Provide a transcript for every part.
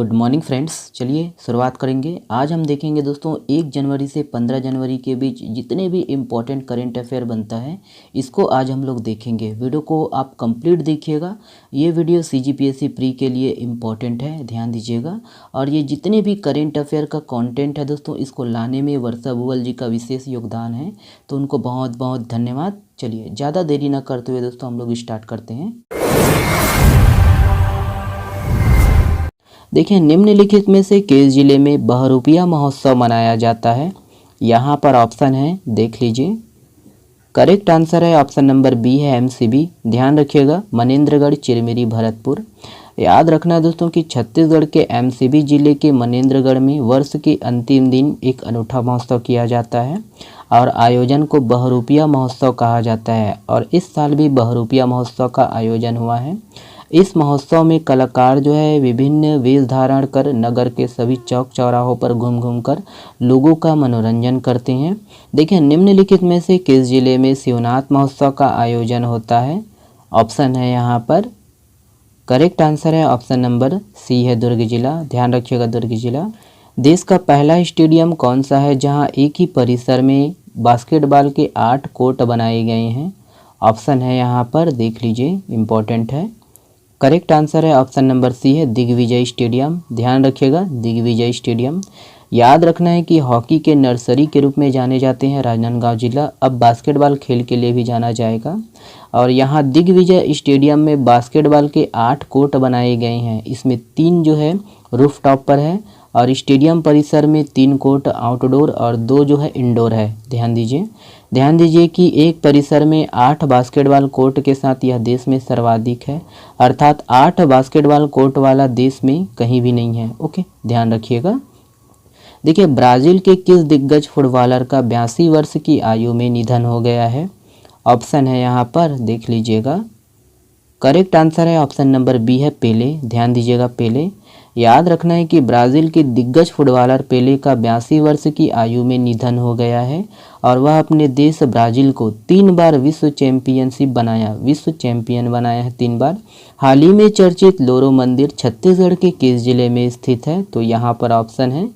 Good morning friends. चलिए शुरुआत करेंगे। आज हम देखेंगे दोस्तों 1 जनवरी से 15 जनवरी के बीच जितने भी इम्पोर्टेंट करेंट अफेयर बनता है इसको आज हम लोग देखेंगे। वीडियो को आप कंप्लीट देखिएगा। ये वीडियो CGPSC प्री के लिए इम्पोर्टेंट है, ध्यान दीजिएगा। और ये जितने भी करेंट अफेयर का कंटेंट है दोस्तों, इसको लाने में वर्षा भुवल जी का विशेष योगदान है, तो उनको बहुत बहुत धन्यवाद। चलिए ज़्यादा देरी ना करते हुए दोस्तों हम लोग स्टार्ट करते हैं। देखिए, निम्नलिखित में से किस जिले में बहरूपिया महोत्सव मनाया जाता है। यहाँ पर ऑप्शन है, देख लीजिए। करेक्ट आंसर है ऑप्शन नंबर बी है MCB। ध्यान रखिएगा, मनेंद्रगढ़, चिरमिरी, भरतपुर। याद रखना दोस्तों कि छत्तीसगढ़ के MCB जिले के मनेंद्रगढ़ में वर्ष के अंतिम दिन एक अनूठा महोत्सव किया जाता है और आयोजन को बहरूपिया महोत्सव कहा जाता है। और इस साल भी बहरूपिया महोत्सव का आयोजन हुआ है। इस महोत्सव में कलाकार जो है विभिन्न वेश धारण कर नगर के सभी चौक चौराहों पर घूम घूम कर लोगों का मनोरंजन करते हैं। देखिए, निम्नलिखित में से किस जिले में शिवनाथ महोत्सव का आयोजन होता है। ऑप्शन है यहाँ पर, करेक्ट आंसर है ऑप्शन नंबर सी है दुर्ग जिला। ध्यान रखिएगा, दुर्ग जिला। देश का पहला स्टेडियम कौन सा है जहाँ एक ही परिसर में बास्केटबॉल के 8 कोर्ट बनाए गए हैं। ऑप्शन है यहाँ पर, देख लीजिए, इम्पोर्टेंट है। करेक्ट आंसर है ऑप्शन नंबर सी है दिग्विजय स्टेडियम। ध्यान रखिएगा, दिग्विजय स्टेडियम। याद रखना है कि हॉकी के नर्सरी के रूप में जाने जाते हैं राजनांदगांव जिला, अब बास्केटबॉल खेल के लिए भी जाना जाएगा। और यहाँ दिग्विजय स्टेडियम में बास्केटबॉल के 8 कोर्ट बनाए गए हैं। इसमें 3 जो है रूफ टॉप पर है और स्टेडियम परिसर में 3 कोर्ट आउटडोर और 2 जो है इंडोर है। ध्यान दीजिए कि एक परिसर में 8 बास्केटबॉल कोर्ट के साथ यह देश में सर्वाधिक है, अर्थात 8 बास्केटबॉल कोर्ट वाला देश में कहीं भी नहीं है। ओके, ध्यान रखिएगा। देखिए, ब्राज़ील के किस दिग्गज फुटबॉलर का 82 वर्ष की आयु में निधन हो गया है। ऑप्शन है यहाँ पर, देख लीजिएगा। करेक्ट आंसर है ऑप्शन नंबर बी है पेले। ध्यान दीजिएगा, पेले। याद रखना है कि ब्राज़ील के दिग्गज फुटबॉलर पेले का 82 वर्ष की आयु में निधन हो गया है और वह अपने देश ब्राज़ील को 3 बार विश्व चैंपियन बनाया है, 3 बार। हाल ही में चर्चित लोरो मंदिर छत्तीसगढ़ के किस जिले में स्थित है, तो यहाँ पर ऑप्शन है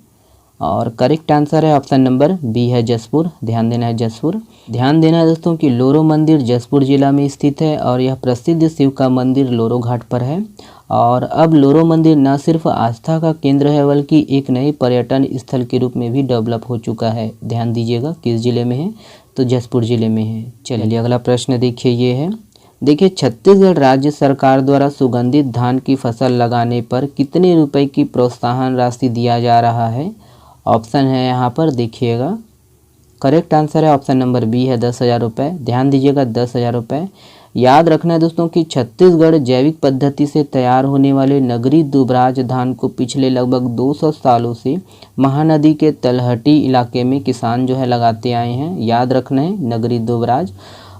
और करेक्ट आंसर है ऑप्शन नंबर बी है जसपुर। ध्यान देना है, जसपुर। ध्यान देना है दोस्तों कि लोरो मंदिर जसपुर जिला में स्थित है और यह प्रसिद्ध शिव का मंदिर लोरो घाट पर है। और अब लोरो मंदिर न सिर्फ आस्था का केंद्र है बल्कि एक नए पर्यटन स्थल के रूप में भी डेवलप हो चुका है। ध्यान दीजिएगा, किस जिले में है, तो जसपुर जिले में है। चलिए अगला प्रश्न देखिए, ये है। देखिए, छत्तीसगढ़ राज्य सरकार द्वारा सुगंधित धान की फसल लगाने पर कितने रुपए की प्रोत्साहन राशि दिया जा रहा है। ऑप्शन है यहाँ पर, देखिएगा। करेक्ट आंसर है ऑप्शन नंबर बी है 10,000 रुपये। ध्यान दीजिएगा, 10,000 रुपये। याद रखना है दोस्तों कि छत्तीसगढ़ जैविक पद्धति से तैयार होने वाले नगरी दुबराज धान को पिछले लगभग 200 सालों से महानदी के तलहटी इलाके में किसान जो है लगाते आए हैं। याद रखना है, नगरी दुबराज।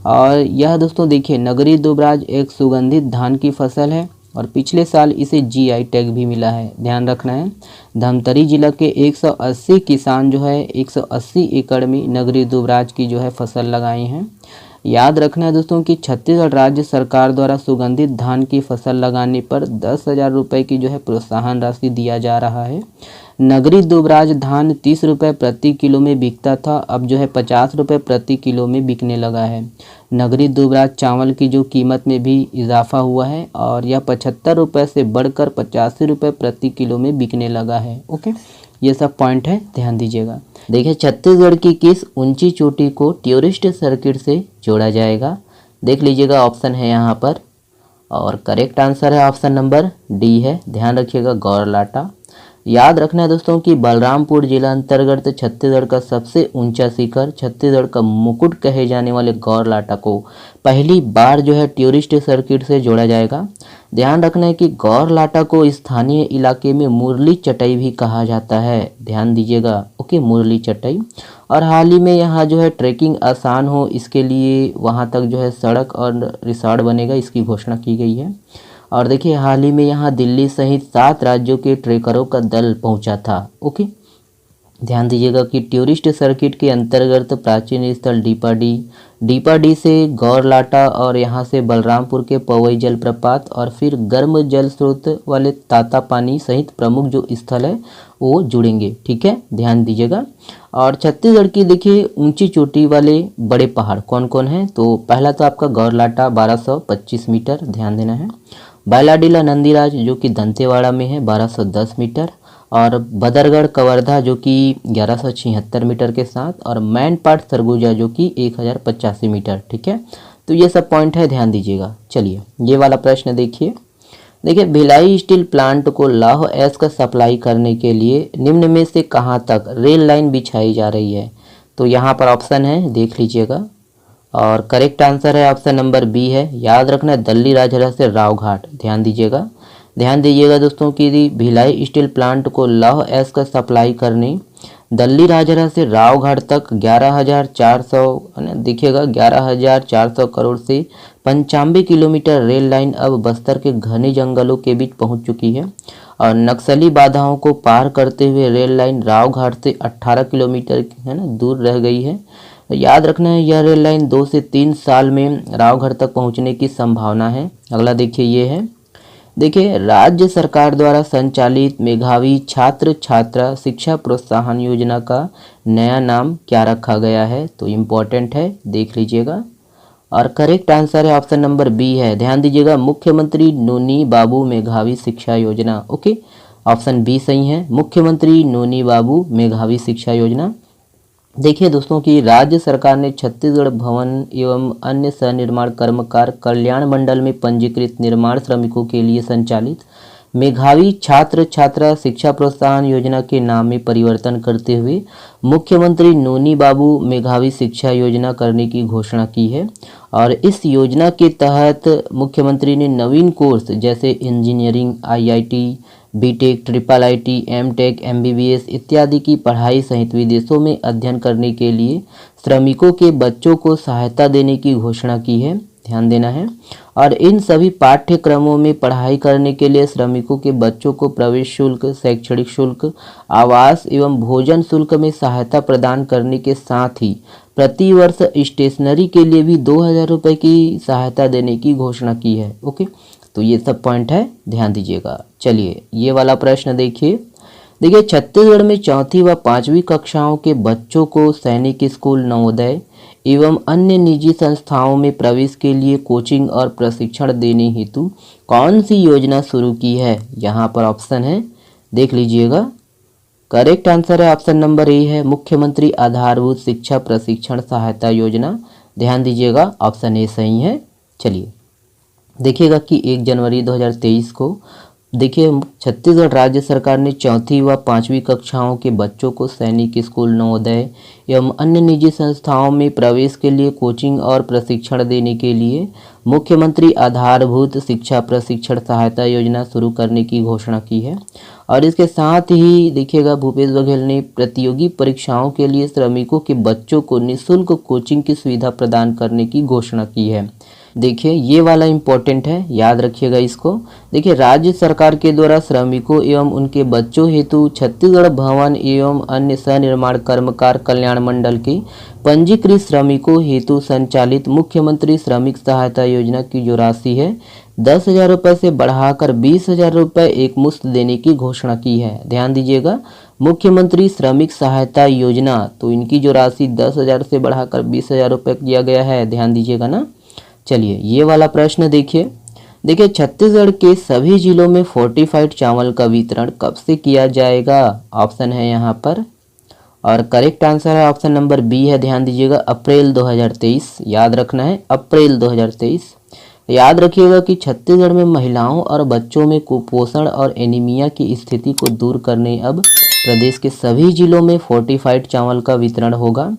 और यह दोस्तों देखिए, नगरी दुबराज एक सुगंधित धान की फसल है और पिछले साल इसे GI टैग भी मिला है। ध्यान रखना है। धमतरी जिला के 180 किसान जो है 180 एकड़ में नगरी दुबराज की जो है फसल लगाए हैं। याद रखना है दोस्तों कि छत्तीसगढ़ राज्य सरकार द्वारा सुगंधित धान की फसल लगाने पर 10,000 रुपये की जो है प्रोत्साहन राशि दिया जा रहा है। नगरी दुबराज धान 30 रुपये प्रति किलो में बिकता था, अब जो है 50 रुपये प्रति किलो में बिकने लगा है। नगरी दुबराज चावल की जो कीमत में भी इजाफा हुआ है और यह 75 रुपये से बढ़कर 85 रुपये प्रति किलो में बिकने लगा है। ओके, ये सब पॉइंट है, ध्यान दीजिएगा। देखिए, छत्तीसगढ़ की किस ऊंची चोटी को टूरिस्ट सर्किट से जोड़ा जाएगा। देख लीजिएगा, ऑप्शन है यहाँ पर और करेक्ट आंसर है ऑप्शन नंबर डी है। ध्यान रखिएगा, गौरलाटा। याद रखना है दोस्तों कि बलरामपुर जिला अंतर्गत छत्तीसगढ़ का सबसे ऊंचा शिखर, छत्तीसगढ़ का मुकुट कहे जाने वाले गौरलाटा को पहली बार जो है टूरिस्ट सर्किट से जोड़ा जाएगा। ध्यान रखना है कि गौरलाटा को स्थानीय इलाके में मुरली चटाई भी कहा जाता है। ध्यान दीजिएगा, ओके, मुरली चटाई। और हाल ही में यहाँ जो है ट्रैकिंग आसान हो इसके लिए वहाँ तक जो है सड़क और रिसॉर्ट बनेगा, इसकी घोषणा की गई है। और देखिए, हाल ही में यहाँ दिल्ली सहित 7 राज्यों के ट्रेकरों का दल पहुँचा था। ओके, ध्यान दीजिएगा कि टूरिस्ट सर्किट के अंतर्गत प्राचीन स्थल डीपाडी से गौरलाटा और यहाँ से बलरामपुर के पवई जलप्रपात और फिर गर्म जल स्रोत वाले ताता पानी सहित प्रमुख जो स्थल है वो जुड़ेंगे। ठीक है, ध्यान दीजिएगा। और छत्तीसगढ़ की देखिए ऊंची चोटी वाले बड़े पहाड़ कौन कौन हैं, तो पहला तो आपका गौरलाटा 1225 मीटर, ध्यान देना है। बालाडीला नंदीराज जो कि दंतेवाड़ा में है 1210 मीटर, और बदरगढ़ कवर्धा जो कि 1176 मीटर के साथ, और मैनपाट सरगुजा जो कि 1085 मीटर। ठीक है, तो ये सब पॉइंट है, ध्यान दीजिएगा। चलिए ये वाला प्रश्न देखिए भिलाई स्टील प्लांट को लौह एस का सप्लाई करने के लिए निम्न में से कहाँ तक रेल लाइन बिछाई जा रही है, तो यहाँ पर ऑप्शन है, देख लीजिएगा। और करेक्ट आंसर है ऑप्शन नंबर बी है, याद रखना है, दल्ली राजहरा से रावघाट। ध्यान दीजिएगा दोस्तों कि भिलाई स्टील प्लांट को लौह एस का सप्लाई करने दल्ली राजहरा से रावघाट तक 11,400 देखिएगा 11,400 करोड़ से 95 किलोमीटर रेल लाइन अब बस्तर के घने जंगलों के बीच पहुंच चुकी है, और नक्सली बाधाओं को पार करते हुए रेल लाइन रावघाट से 18 किलोमीटर है ना दूर रह गई है। याद रखना है यह रेल लाइन 2 से 3 साल में रावघाट तक पहुंचने की संभावना है। अगला देखिए ये है, देखिए राज्य सरकार द्वारा संचालित मेधावी छात्र छात्रा शिक्षा प्रोत्साहन योजना का नया नाम क्या रखा गया है, तो इम्पोर्टेंट है, देख लीजिएगा। और करेक्ट आंसर है ऑप्शन नंबर बी है, ध्यान दीजिएगा, मुख्यमंत्री नोनी बाबू मेधावी शिक्षा योजना। ओके, ऑप्शन बी सही है, मुख्यमंत्री नोनी बाबू मेधावी शिक्षा योजना। देखिए दोस्तों कि राज्य सरकार ने छत्तीसगढ़ भवन एवं अन्य सनिर्माण कर्मकार कल्याण मंडल में पंजीकृत निर्माण श्रमिकों के लिए संचालित मेधावी छात्र छात्रा शिक्षा प्रोत्साहन योजना के नाम में परिवर्तन करते हुए मुख्यमंत्री नोनी बाबू मेधावी शिक्षा योजना करने की घोषणा की है। और इस योजना के तहत मुख्यमंत्री ने नवीन कोर्स जैसे engineering, IIT, BTech, triple IT, MTech, MBBS इत्यादि की पढ़ाई सहित विदेशों में अध्ययन करने के लिए श्रमिकों के बच्चों को सहायता देने की घोषणा की है, ध्यान देना है। और इन सभी पाठ्यक्रमों में पढ़ाई करने के लिए श्रमिकों के बच्चों को प्रवेश शुल्क, शैक्षणिक शुल्क, आवास एवं भोजन शुल्क में सहायता प्रदान करने के साथ ही प्रति वर्ष स्टेशनरी के लिए भी 2,000 रुपये की सहायता देने की घोषणा की है। ओके, तो ये सब पॉइंट है, ध्यान दीजिएगा। चलिए ये वाला प्रश्न देखिए छत्तीसगढ़ में 4वीं व 5वीं कक्षाओं के बच्चों को सैनिक स्कूल, नवोदय एवं अन्य निजी संस्थाओं में प्रवेश के लिए कोचिंग और प्रशिक्षण देने हेतु कौन सी योजना शुरू की है, यहाँ पर ऑप्शन है, देख लीजिएगा। करेक्ट आंसर है ऑप्शन नंबर ए है, मुख्यमंत्री आधारभूत शिक्षा प्रशिक्षण सहायता योजना। ध्यान दीजिएगा, ऑप्शन ए सही है। चलिए देखिएगा कि 1 जनवरी 2023 को देखिए छत्तीसगढ़ राज्य सरकार ने 4वीं व 5वीं कक्षाओं के बच्चों को सैनिक स्कूल, नवोदय एवं अन्य निजी संस्थाओं में प्रवेश के लिए कोचिंग और प्रशिक्षण देने के लिए मुख्यमंत्री आधारभूत शिक्षा प्रशिक्षण सहायता योजना शुरू करने की घोषणा की है। और इसके साथ ही देखिएगा भूपेश बघेल ने प्रतियोगी परीक्षाओं के लिए श्रमिकों के बच्चों को निःशुल्क कोचिंग की सुविधा प्रदान करने की घोषणा की है। देखिए ये वाला इम्पोर्टेंट है, याद रखिएगा इसको। देखिए राज्य सरकार के द्वारा श्रमिकों एवं उनके बच्चों हेतु छत्तीसगढ़ भवन एवं अन्य सनिर्माण कर्मकार कल्याण मंडल के पंजीकृत श्रमिकों हेतु संचालित मुख्यमंत्री श्रमिक सहायता योजना की जो राशि है 10,000 रुपये से बढ़ाकर 20,000 रुपये एक मुश्त देने की घोषणा की है। ध्यान दीजिएगा, मुख्यमंत्री श्रमिक सहायता योजना, तो इनकी जो राशि 10,000 से बढ़ाकर 20,000 रुपये किया गया है, ध्यान दीजिएगा ना। चलिए ये वाला प्रश्न देखिए छत्तीसगढ़ के सभी जिलों में फोर्टिफाइड चावल का वितरण कब से किया जाएगा, ऑप्शन है यहाँ पर। और करेक्ट आंसर है ऑप्शन नंबर बी है, ध्यान दीजिएगा, अप्रैल 2023। याद रखना है अप्रैल 2023। याद रखिएगा कि छत्तीसगढ़ में महिलाओं और बच्चों में कुपोषण और एनीमिया की स्थिति को दूर करने अब प्रदेश के सभी जिलों में फोर्टिफाइड चावल का वितरण होगा।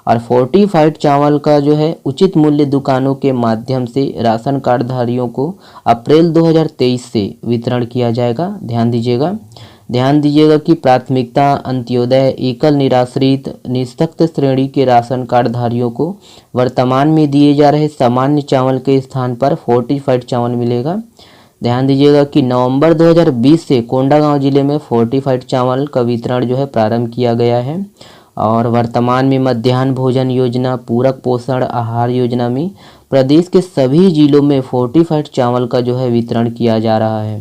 और फोर्टिफाइड चावल का जो है उचित मूल्य दुकानों के माध्यम से राशन कार्ड धारियों को अप्रैल 2023 से वितरण किया जाएगा। ध्यान दीजिएगा कि प्राथमिकता, अंत्योदय, एकल निराश्रित, निःशक्त श्रेणी के राशन कार्ड धारियों को वर्तमान में दिए जा रहे सामान्य चावल के स्थान पर फोर्टिफाइड चावल मिलेगा। ध्यान दीजिएगा कि नवंबर 2020 से कोंडागांव जिले में फोर्टिफाइड चावल का वितरण जो है प्रारंभ किया गया है। और वर्तमान में मध्याह्न भोजन योजना, पूरक पोषण आहार योजना में प्रदेश के सभी जिलों में फोर्टिफाइड चावल का जो है वितरण किया जा रहा है।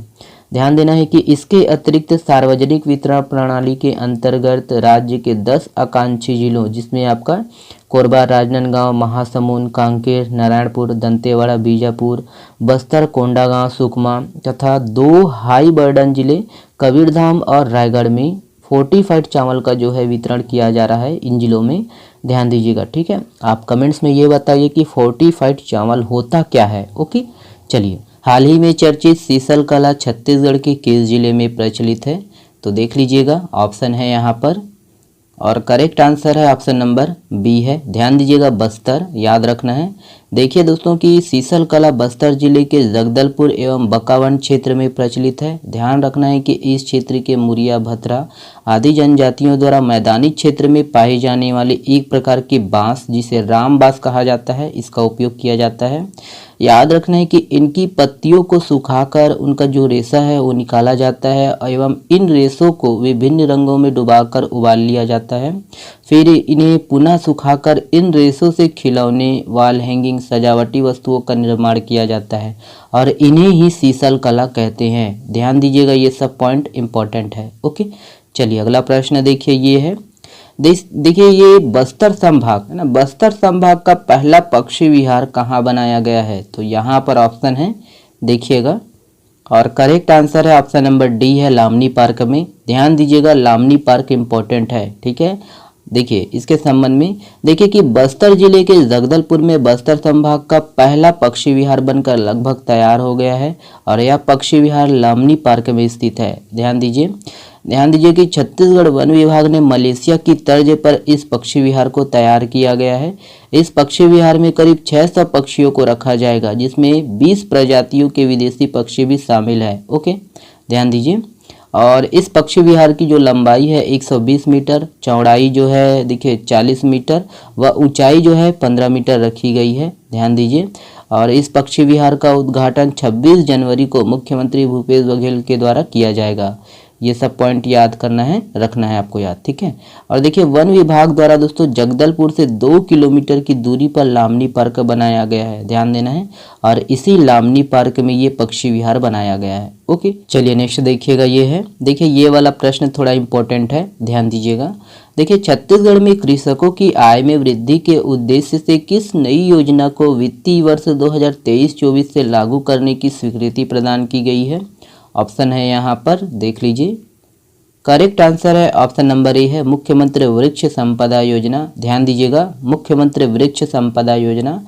ध्यान देना है कि इसके अतिरिक्त सार्वजनिक वितरण प्रणाली के अंतर्गत राज्य के 10 आकांक्षी जिलों, जिसमें आपका कोरबा, राजनांदगांव, महासमुंद, कांकेर, नारायणपुर, दंतेवाड़ा, बीजापुर, बस्तर, कोंडागांव, सुकमा तथा 2 हाई बर्डन जिले कबीरधाम और रायगढ़ में फोर्टिफाइड चावल का जो है वितरण किया जा रहा है। इन जिलों में ध्यान दीजिएगा, ठीक है। आप कमेंट्स में ये बताइए कि फोर्टिफाइड चावल होता क्या है। ओके, चलिए। हाल ही में चर्चित सीसल कला छत्तीसगढ़ के किस जिले में प्रचलित है, तो देख लीजिएगा। ऑप्शन है यहाँ पर, और करेक्ट आंसर है ऑप्शन नंबर बी है। ध्यान दीजिएगा, बस्तर याद रखना है। देखिए दोस्तों कि सीसल कला बस्तर जिले के जगदलपुर एवं बकावन क्षेत्र में प्रचलित है। ध्यान रखना है कि इस क्षेत्र के मुरिया, भतरा आदि जनजातियों द्वारा मैदानी क्षेत्र में पाई जाने वाली एक प्रकार की बांस, जिसे राम बांस कहा जाता है, इसका उपयोग किया जाता है। याद रखना है कि इनकी पत्तियों को सुखाकर उनका जो रेशा है वो निकाला जाता है एवं इन रेशों को विभिन्न रंगों में डुबाकर उबाल लिया जाता है। फिर इन्हें पुनः सुखाकर इन रेशों से खिलौने, वॉल हैंगिंग, सजावटी वस्तुओं का निर्माण किया जाता है और इन्हें ही सीसल कला कहते हैं। ध्यान दीजिएगा, ये सब पॉइंट इंपॉर्टेंट है। ओके, चलिए अगला प्रश्न देखिए, ये है। देखिए ये बस्तर संभाग है ना, बस्तर संभाग का पहला पक्षी विहार कहाँ बनाया गया है, तो यहाँ पर ऑप्शन है, देखिएगा। और करेक्ट आंसर है ऑप्शन नंबर डी है, लामनी पार्क में। ध्यान दीजिएगा, लामनी पार्क इंपॉर्टेंट है, ठीक है। देखिए इसके संबंध में देखिए कि बस्तर जिले के जगदलपुर में बस्तर संभाग का पहला पक्षी विहार बनकर लगभग तैयार हो गया है और यह पक्षी विहार लामनी पार्क में स्थित है। ध्यान दीजिए कि छत्तीसगढ़ वन विभाग ने मलेशिया की तर्ज पर इस पक्षी विहार को तैयार किया गया है। इस पक्षी विहार में करीब 600 पक्षियों को रखा जाएगा, जिसमें 20 प्रजातियों के विदेशी पक्षी भी शामिल है। ओके, ध्यान दीजिए। और इस पक्षी विहार की जो लंबाई है 120 मीटर, चौड़ाई जो है देखिए 40 मीटर व ऊंचाई जो है 15 मीटर रखी गई है। ध्यान दीजिए। और इस पक्षी विहार का उद्घाटन 26 जनवरी को मुख्यमंत्री भूपेश बघेल के द्वारा किया जाएगा। ये सब पॉइंट याद करना है, रखना है आपको याद, ठीक है। और देखिए वन विभाग द्वारा दोस्तों जगदलपुर से 2 किलोमीटर की दूरी पर लामनी पार्क बनाया गया है। ध्यान देना है। और इसी लामनी पार्क में ये पक्षी विहार बनाया गया है। ओके, चलिए नेक्स्ट देखिएगा, ये है। देखिए ये वाला प्रश्न थोड़ा इंपॉर्टेंट है, ध्यान दीजिएगा। देखिए छत्तीसगढ़ में कृषकों की आय में वृद्धि के उद्देश्य से किस नई योजना को वित्तीय वर्ष 2023-24 से लागू करने की स्वीकृति प्रदान की गई है। ऑप्शन है यहाँ पर, देख लीजिए। करेक्ट आंसर है ऑप्शन नंबर ए है, मुख्यमंत्री वृक्ष संपदा योजना। ध्यान दीजिएगा, मुख्यमंत्री वृक्ष संपदा योजना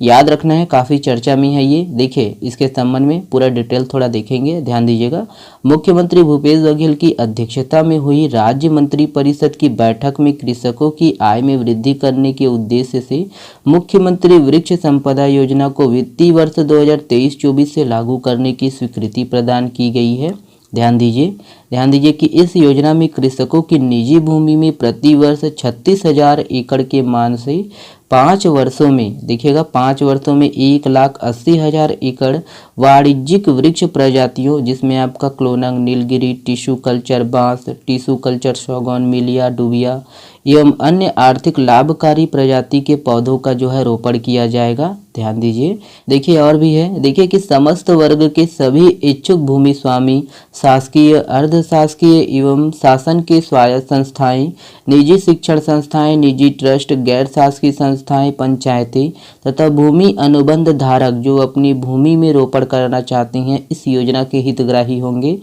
याद रखना है, काफ़ी चर्चा में है ये। देखिए इसके संबंध में पूरा डिटेल थोड़ा देखेंगे, ध्यान दीजिएगा। मुख्यमंत्री भूपेश बघेल की अध्यक्षता में हुई राज्य मंत्री परिषद की बैठक में कृषकों की आय में वृद्धि करने के उद्देश्य से मुख्यमंत्री वृक्ष संपदा योजना को वित्तीय वर्ष 2023-24 से लागू करने की स्वीकृति प्रदान की गई है। ध्यान दीजिए कि इस योजना में कृषकों की निजी भूमि में प्रति वर्ष 36,000 एकड़ के मान से 5 वर्षों में, देखिएगा 5 वर्षों में 1,80,000 एकड़ वाणिज्यिक वृक्ष प्रजातियों, जिसमें आपका क्लोनंग, नीलगिरी, टिश्यू कल्चर बांस, टिश्यू कल्चर सौगौन, मिलिया, डुबिया एवं अन्य आर्थिक लाभकारी प्रजाति के पौधों का जो है रोपण किया जाएगा। ध्यान दीजिए। देखिए और भी है, देखिए कि समस्त वर्ग के सभी इच्छुक भूमि स्वामी, शासकीय, अर्ध शासकीय एवं शासन के स्वायत्त संस्थाएं, निजी शिक्षण संस्थाएं, निजी ट्रस्ट, गैर शासकीय संस्थाएं, पंचायतें तथा भूमि अनुबंध धारक जो अपनी भूमि में रोपण करना चाहते हैं इस योजना के हितग्राही होंगे।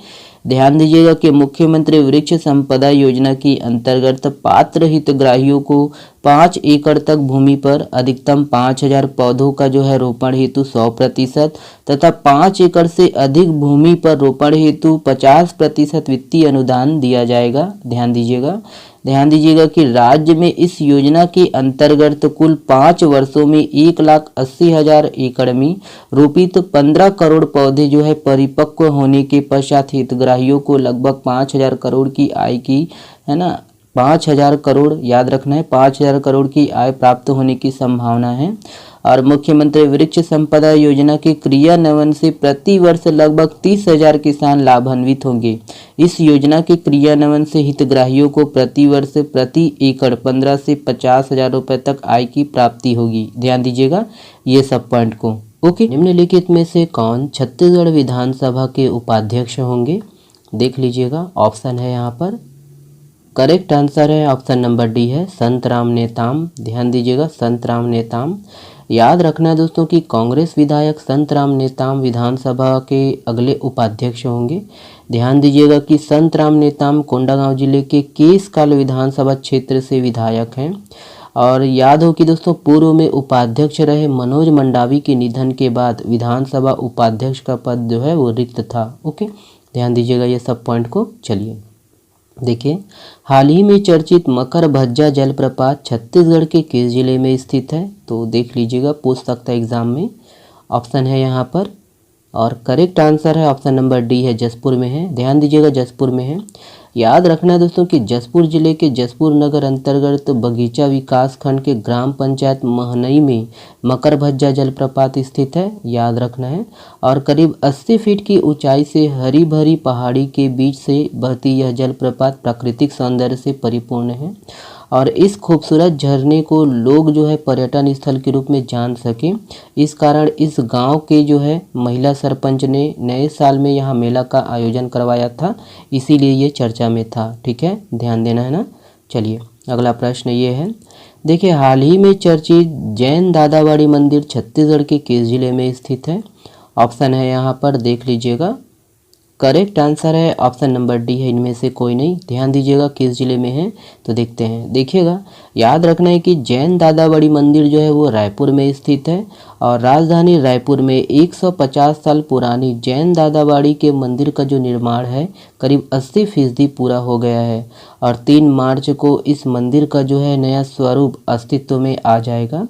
ध्यान दीजिएगा कि मुख्यमंत्री वृक्ष संपदा योजना के अंतर्गत पात्र हितग्राहियों को 5 एकड़ तक भूमि पर अधिकतम 5,000 पौधों का जो है रोपण हेतु 100% तथा 5 एकड़ से अधिक भूमि पर रोपण हेतु 50% वित्तीय अनुदान दिया जाएगा। ध्यान दीजिएगा कि राज्य में इस योजना के अंतर्गत कुल 5 वर्षों में 1,80,000 एकड़ में रोपित 15 करोड़ पौधे जो है परिपक्व होने के पश्चात हितग्राहियों को लगभग 5,000 करोड़ की आय की, है ना, 5,000 करोड़, याद रखना है 5,000 करोड़ की आय प्राप्त होने की संभावना है। और मुख्यमंत्री वृक्ष संपदा योजना के क्रियान्वयन से प्रति वर्ष लगभग 30,000 किसान लाभान्वित होंगे। इस योजना के क्रियान्वयन से हितग्राहियों को प्रति वर्ष प्रति एकड़ 15 से 50,000 रुपये तक आय की प्राप्ति होगी। ध्यान दीजिएगा ये सब पॉइंट को। ओके, निम्नलिखित में से कौन छत्तीसगढ़ विधानसभा के उपाध्यक्ष होंगे? देख लीजिएगा, ऑप्शन है यहाँ पर, करेक्ट आंसर है ऑप्शन नंबर डी है संतराम नेताम। ध्यान दीजिएगा, संतराम नेताम। याद रखना है दोस्तों कि कांग्रेस विधायक संतराम नेताम विधानसभा के अगले उपाध्यक्ष होंगे। ध्यान दीजिएगा कि संतराम नेताम कोंडागांव जिले के केशकाल विधानसभा क्षेत्र से विधायक हैं। और याद हो कि दोस्तों पूर्व में उपाध्यक्ष रहे मनोज मंडावी के निधन के बाद विधानसभा उपाध्यक्ष का पद जो है वो रिक्त था। ओके, ध्यान दीजिएगा ये सब पॉइंट को। चलिए देखिए, हाल ही में चर्चित मकरभज्जा जलप्रपात छत्तीसगढ़ के किस जिले में स्थित है? तो देख लीजिएगा, पूछ सकता है एग्जाम में। ऑप्शन है यहाँ पर, और करेक्ट आंसर है ऑप्शन नंबर डी है जसपुर में है। ध्यान दीजिएगा जसपुर में है। याद रखना है दोस्तों कि जसपुर जिले के जसपुर नगर अंतर्गत बगीचा विकास खंड के ग्राम पंचायत महनई में मकरभज्जा जलप्रपात स्थित है। याद रखना है। और करीब 80 फीट की ऊंचाई से हरी भरी पहाड़ी के बीच से बहती यह जलप्रपात प्राकृतिक सौंदर्य से परिपूर्ण है। और इस खूबसूरत झरने को लोग जो है पर्यटन स्थल के रूप में जान सके, इस कारण इस गांव के जो है महिला सरपंच ने नए साल में यहाँ मेला का आयोजन करवाया था, इसीलिए ये चर्चा में था। ठीक है, ध्यान देना है ना। चलिए अगला प्रश्न ये है, देखिए हाल ही में चर्चित जैन दादावाड़ी मंदिर छत्तीसगढ़ के किस जिले में स्थित है? ऑप्शन है यहाँ पर, देख लीजिएगा, करेक्ट आंसर है ऑप्शन नंबर डी है, इनमें से कोई नहीं। ध्यान दीजिएगा किस जिले में है, तो देखते हैं। देखिएगा, याद रखना है कि जैन दादावाड़ी मंदिर जो है वो रायपुर में स्थित है। और राजधानी रायपुर में 150 साल पुरानी जैन दादावाड़ी के मंदिर का जो निर्माण है करीब 80% पूरा हो गया है। और 3 मार्च को इस मंदिर का जो है नया स्वरूप अस्तित्व में आ जाएगा।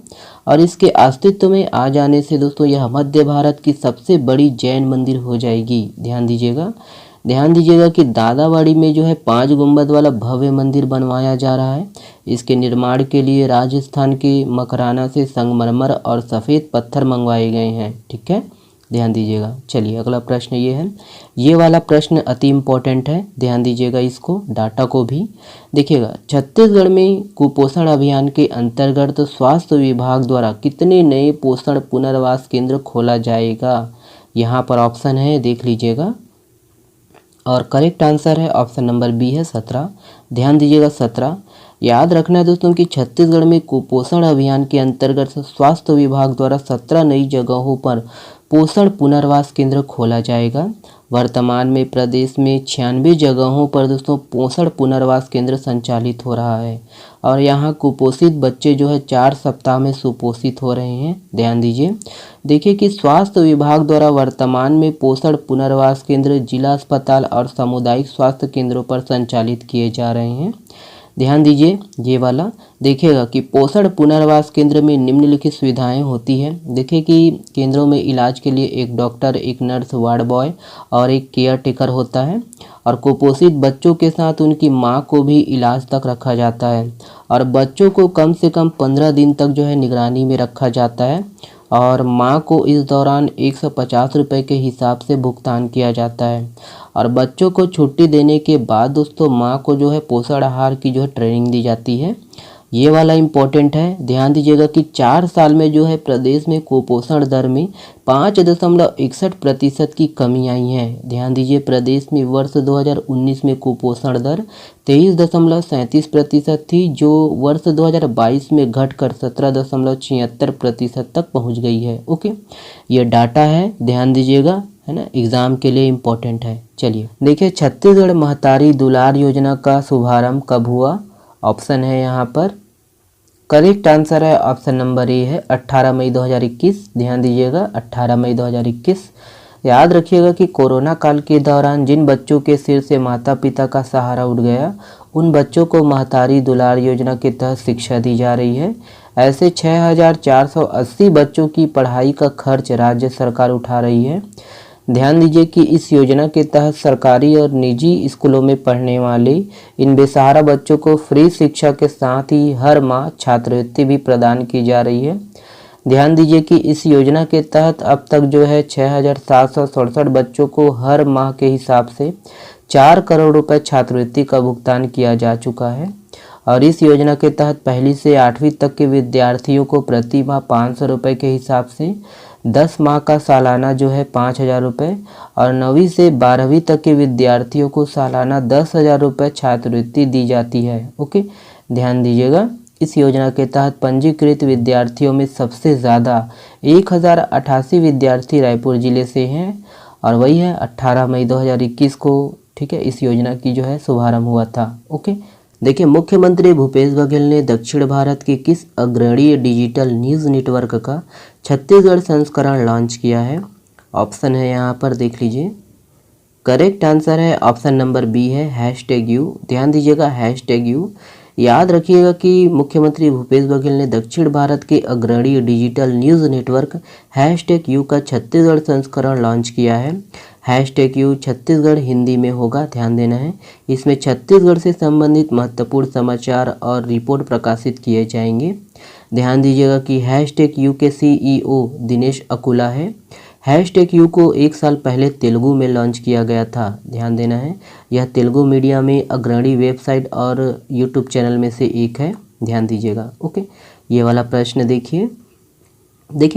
और इसके अस्तित्व में आ जाने से दोस्तों यह मध्य भारत की सबसे बड़ी जैन मंदिर हो जाएगी। ध्यान दीजिएगा कि दादावाड़ी में जो है 5 गुंबद वाला भव्य मंदिर बनवाया जा रहा है। इसके निर्माण के लिए राजस्थान के मकराना से संगमरमर और सफ़ेद पत्थर मंगवाए गए हैं। ठीक है, ध्यान दीजिएगा। चलिए अगला प्रश्न ये है, ये वाला प्रश्न अति इम्पोर्टेंट है, ध्यान दीजिएगा इसको, डाटा को भी देखिएगा। छत्तीसगढ़ में कुपोषण अभियान के अंतर्गत स्वास्थ्य विभाग द्वारा कितने नए पोषण पुनर्वास केंद्र खोला जाएगा? यहाँ पर ऑप्शन है, देख लीजिएगा, और करेक्ट आंसर है ऑप्शन नंबर बी है 17। ध्यान दीजिएगा 17। याद रखना है दोस्तों कि छत्तीसगढ़ में कुपोषण अभियान के अंतर्गत स्वास्थ्य विभाग द्वारा 17 नई जगहों पर पोषण पुनर्वास केंद्र खोला जाएगा। वर्तमान में प्रदेश में 96 जगहों पर दोस्तों पोषण पुनर्वास केंद्र संचालित हो रहा है। और यहाँ कुपोषित बच्चे जो है 4 सप्ताह में सुपोषित हो रहे हैं। ध्यान दीजिए, देखिए कि स्वास्थ्य विभाग द्वारा वर्तमान में पोषण पुनर्वास केंद्र जिला अस्पताल और सामुदायिक स्वास्थ्य केंद्रों पर संचालित किए जा रहे हैं। ध्यान दीजिए ये वाला, देखिएगा कि पोषण पुनर्वास केंद्र में निम्नलिखित सुविधाएं होती हैं। देखिए कि केंद्रों में इलाज के लिए एक डॉक्टर, एक नर्स, वार्ड बॉय और एक केयर टेकर होता है। और कुपोषित बच्चों के साथ उनकी मां को भी इलाज तक रखा जाता है। और बच्चों को कम से कम 15 दिन तक जो है निगरानी में रखा जाता है। और मां को इस दौरान 150 रुपये के हिसाब से भुगतान किया जाता है। और बच्चों को छुट्टी देने के बाद दोस्तों मां को जो है पोषण आहार की जो है ट्रेनिंग दी जाती है। ये वाला इम्पोर्टेंट है, ध्यान दीजिएगा कि 4 साल में जो है प्रदेश में कुपोषण दर में 5.61% की कमी आई है। ध्यान दीजिए, प्रदेश में वर्ष 2019 में कुपोषण दर 23.37% थी, जो वर्ष 2022 में घटकर 17.76% तक पहुंच गई है। ओके, ये डाटा है, ध्यान दीजिएगा, है ना, एग्जाम के लिए इम्पोर्टेंट है। चलिए देखिए, छत्तीसगढ़ महतारी दुलार योजना का शुभारंभ कब हुआ? ऑप्शन है यहाँ पर, करेक्ट आंसर है ऑप्शन नंबर ए है 18 मई 2021। ध्यान दीजिएगा 18 मई 2021। याद रखिएगा कि कोरोना काल के दौरान जिन बच्चों के सिर से माता पिता का सहारा उठ गया, उन बच्चों को महतारी दुलार योजना के तहत शिक्षा दी जा रही है। ऐसे 6480 बच्चों की पढ़ाई का खर्च राज्य सरकार उठा रही है। ध्यान दीजिए कि इस योजना के तहत सरकारी और निजी स्कूलों में पढ़ने वाले इन बेसहारा बच्चों को फ्री शिक्षा के साथ ही हर माह छात्रवृत्ति भी प्रदान की जा रही है। ध्यान दीजिए कि इस योजना के तहत अब तक जो है 6,767 बच्चों को हर माह के हिसाब से 4 करोड़ रुपए छात्रवृत्ति का भुगतान किया जा चुका है। और इस योजना के तहत पहली से 8वीं तक के विद्यार्थियों को प्रति माह 500 रुपये के हिसाब से 10 माह का सालाना जो है 5,000 रुपये और 9वीं से 12वीं तक के विद्यार्थियों को सालाना 10,000 रुपये छात्रवृत्ति दी जाती है। ओके, ध्यान दीजिएगा। इस योजना के तहत पंजीकृत विद्यार्थियों में सबसे ज़्यादा 1,088 विद्यार्थी रायपुर जिले से हैं और वही है 18 मई 2021 को, ठीक है, इस योजना की जो है शुभारंभ हुआ था। ओके, देखिए, मुख्यमंत्री भूपेश बघेल ने दक्षिण भारत के किस अग्रणी डिजिटल न्यूज़ नेटवर्क का छत्तीसगढ़ संस्करण लॉन्च किया है? ऑप्शन है यहाँ पर, देख लीजिए। करेक्ट आंसर है ऑप्शन नंबर बी है #U। ध्यान दीजिएगा, #U। याद रखिएगा कि मुख्यमंत्री भूपेश बघेल ने दक्षिण भारत के अग्रणी डिजिटल न्यूज़ नेटवर्क #U का छत्तीसगढ़ संस्करण लॉन्च किया है। #U छत्तीसगढ़ हिंदी में होगा, ध्यान देना है। इसमें छत्तीसगढ़ से संबंधित महत्वपूर्ण समाचार और रिपोर्ट प्रकाशित किए जाएंगे। ध्यान दीजिएगा कि #U के CEO दिनेश अकुला है। #U को 1 साल पहले तेलुगु में लॉन्च किया गया था, ध्यान देना है। यह तेलुगु मीडिया में अग्रणी वेबसाइट और यूट्यूब चैनल में से एक है, ध्यान दीजिएगा। ओके, ये वाला प्रश्न देखिए।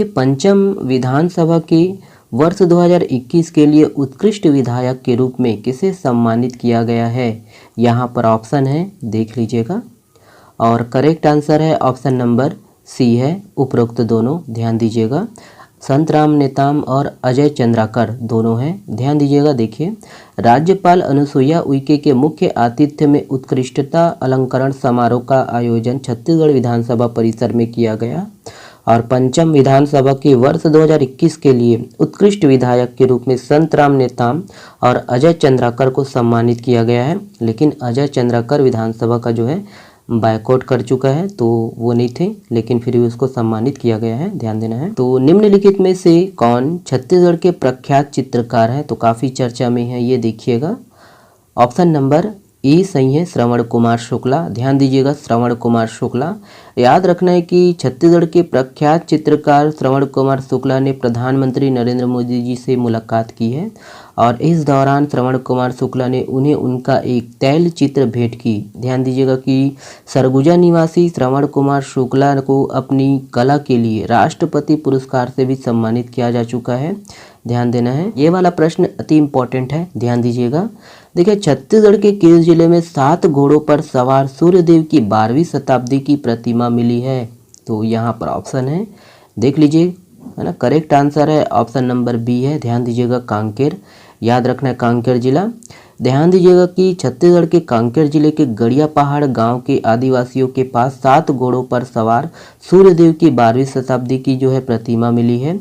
पंचम विधानसभा के वर्ष 2021 के लिए उत्कृष्ट विधायक के रूप में किसे सम्मानित किया गया है? यहाँ पर ऑप्शन है, देख लीजिएगा। और करेक्ट आंसर है ऑप्शन नंबर सी है उपरोक्त दोनों, ध्यान दीजिएगा। संतराम नेताम और अजय चंद्राकर दोनों हैं, ध्यान दीजिएगा। देखिए, राज्यपाल अनुसुईया उइके के मुख्य आतिथ्य में उत्कृष्टता अलंकरण समारोह का आयोजन छत्तीसगढ़ विधानसभा परिसर में किया गया और पंचम विधानसभा के वर्ष 2021 के लिए उत्कृष्ट विधायक के रूप में संतराम नेताम और अजय चंद्राकर को सम्मानित किया गया है। लेकिन अजय चंद्राकर विधानसभा का जो है बायकॉट कर चुका है, तो वो नहीं थे, लेकिन फिर भी उसको सम्मानित किया गया है, ध्यान देना है। तो निम्नलिखित में से कौन छत्तीसगढ़ के प्रख्यात चित्रकार हैं? तो काफ़ी चर्चा में है, ये देखिएगा। ऑप्शन नंबर ई सही है, श्रवण कुमार शुक्ला। ध्यान दीजिएगा, श्रवण कुमार शुक्ला। याद रखना है कि छत्तीसगढ़ के प्रख्यात चित्रकार श्रवण कुमार शुक्ला ने प्रधानमंत्री नरेंद्र मोदी जी से मुलाकात की है और इस दौरान श्रवण कुमार शुक्ला ने उन्हें उनका एक तैल चित्र भेंट की। ध्यान दीजिएगा कि सरगुजा निवासी श्रवण कुमार शुक्ला को अपनी कला के लिए राष्ट्रपति पुरस्कार से भी सम्मानित किया जा चुका है, ध्यान देना है। ये वाला प्रश्न अति इम्पोर्टेंट है, ध्यान दीजिएगा। देखिए, छत्तीसगढ़ के किस जिले में 7 घोड़ों पर सवार सूर्यदेव की 12वीं शताब्दी की प्रतिमा मिली है? तो यहाँ पर ऑप्शन है, देख लीजिए, है ना। करेक्ट आंसर है ऑप्शन नंबर बी है, ध्यान दीजिएगा, कांकेर। याद रखना है, कांकेर जिला। ध्यान दीजिएगा कि छत्तीसगढ़ के कांकेर जिले के गड़िया पहाड़ गांव के आदिवासियों के पास 7 घोड़ों पर सवार सूर्यदेव की 12वीं शताब्दी की जो है प्रतिमा मिली है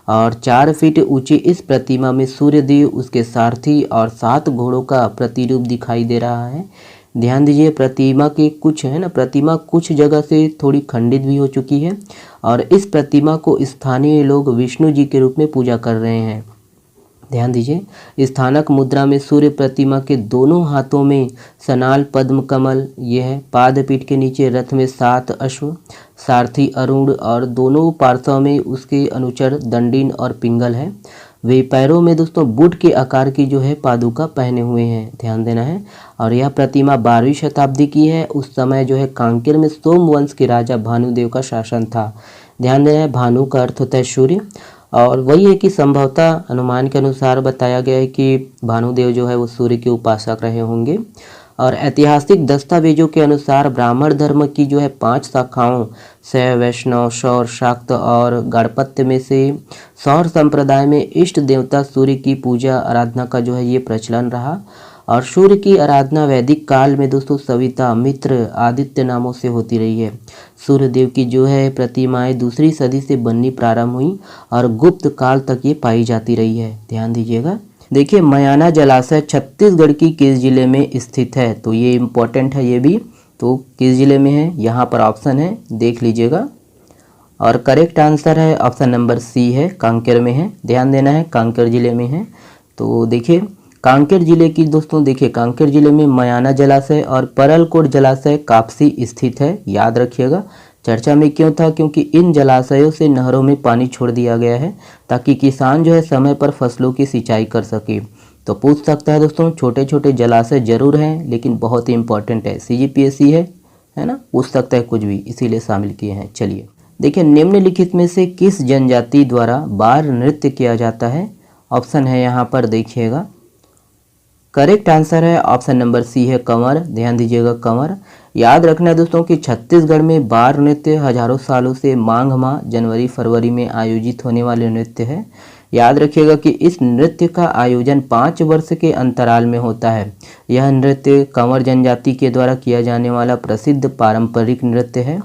और 4 फीट ऊंची इस प्रतिमा में सूर्यदेव, उसके सारथी और 7 घोड़ों का प्रतिरूप दिखाई दे रहा है। ध्यान दीजिए, प्रतिमा के कुछ है ना, प्रतिमा कुछ जगह से थोड़ी खंडित भी हो चुकी है और इस प्रतिमा को स्थानीय लोग विष्णु जी के रूप में पूजा कर रहे हैं। ध्यान दीजिए, स्थानक मुद्रा में सूर्य प्रतिमा के दोनों हाथों में सनाल पद्म कमल, ये है। पादपीठ के नीचे रथ में 7 अश्व, सारथी अरुण और दोनों पार्श्व में उसके अनुचर दंडिन और पिंगल है। वे पैरों में दोस्तों बुट के आकार की जो है पादुका पहने हुए हैं, ध्यान देना है। और यह प्रतिमा 12वीं शताब्दी की है। उस समय जो है कांकेर में सोमवंश के राजा भानुदेव का शासन था। ध्यान देना है, भानु का अर्थ होता है सूर्य और वही है कि संभवतः अनुमान के अनुसार बताया गया है कि भानुदेव जो है वो सूर्य के उपासक रहे होंगे। और ऐतिहासिक दस्तावेजों के अनुसार ब्राह्मण धर्म की जो है 5 शाखाओं शैव, वैष्णव, शौर, शाक्त और गाणपत्य में से सौर संप्रदाय में इष्ट देवता सूर्य की पूजा आराधना का जो है ये प्रचलन रहा और सूर्य की आराधना वैदिक काल में दोस्तों सविता, मित्र, आदित्य नामों से होती रही है। सूर्य देव की जो है प्रतिमाएं 2री सदी से बननी प्रारंभ हुई और गुप्त काल तक ये पाई जाती रही है, ध्यान दीजिएगा। देखिए, मयाना जलाशय छत्तीसगढ़ की किस जिले में स्थित है? तो ये इम्पोर्टेंट है, ये भी। तो किस जिले में है? यहाँ पर ऑप्शन है, देख लीजिएगा। और करेक्ट आंसर है ऑप्शन नंबर सी है, कांकेर में है। ध्यान देना है, कांकेर जिले में है। तो देखिए कांकेर जिले की दोस्तों, देखिए कांकेर जिले में मयाना जलाशय और परलकोट जलाशय काफसी स्थित है, याद रखिएगा। चर्चा में क्यों था? क्योंकि इन जलाशयों से नहरों में पानी छोड़ दिया गया है ताकि किसान जो है समय पर फसलों की सिंचाई कर सके। तो पूछ सकता है दोस्तों, छोटे छोटे जलाशय जरूर हैं लेकिन बहुत ही इंपॉर्टेंट है, CGPSC है ना, पूछ सकता है कुछ भी, इसीलिए शामिल किए हैं। चलिए देखिए, निम्नलिखित में से किस जनजाति द्वारा बार नृत्य किया जाता है? ऑप्शन है यहाँ पर देखिएगा। करेक्ट आंसर है ऑप्शन नंबर सी है, कंवर। ध्यान दीजिएगा, कंवर। याद रखना है दोस्तों कि छत्तीसगढ़ में बार नृत्य हजारों सालों से माघ माह जनवरी फरवरी में आयोजित होने वाले नृत्य है। याद रखिएगा कि इस नृत्य का आयोजन 5 वर्ष के अंतराल में होता है। यह नृत्य कंवर जनजाति के द्वारा किया जाने वाला प्रसिद्ध पारंपरिक नृत्य है।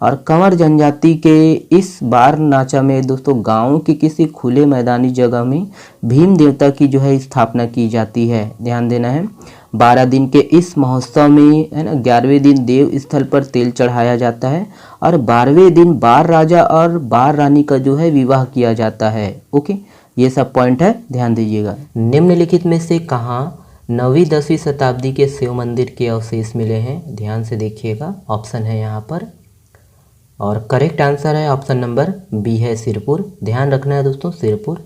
और कंवर जनजाति के इस बार नाचा में दोस्तों गांव की किसी खुले मैदानी जगह में भीम देवता की जो है स्थापना की जाती है। ध्यान देना है। 12 दिन के इस महोत्सव में है ना, 11वें दिन देव स्थल पर तेल चढ़ाया जाता है और 12वें दिन बार राजा और बार रानी का जो है विवाह किया जाता है। ओके, ये सब पॉइंट है, ध्यान दीजिएगा। निम्नलिखित में से कहाँ 9वीं 10वीं शताब्दी के शिव मंदिर के अवशेष मिले हैं? ध्यान से देखिएगा, ऑप्शन है यहाँ पर। और करेक्ट आंसर है ऑप्शन नंबर बी है, सिरपुर। ध्यान रखना है दोस्तों, सिरपुर।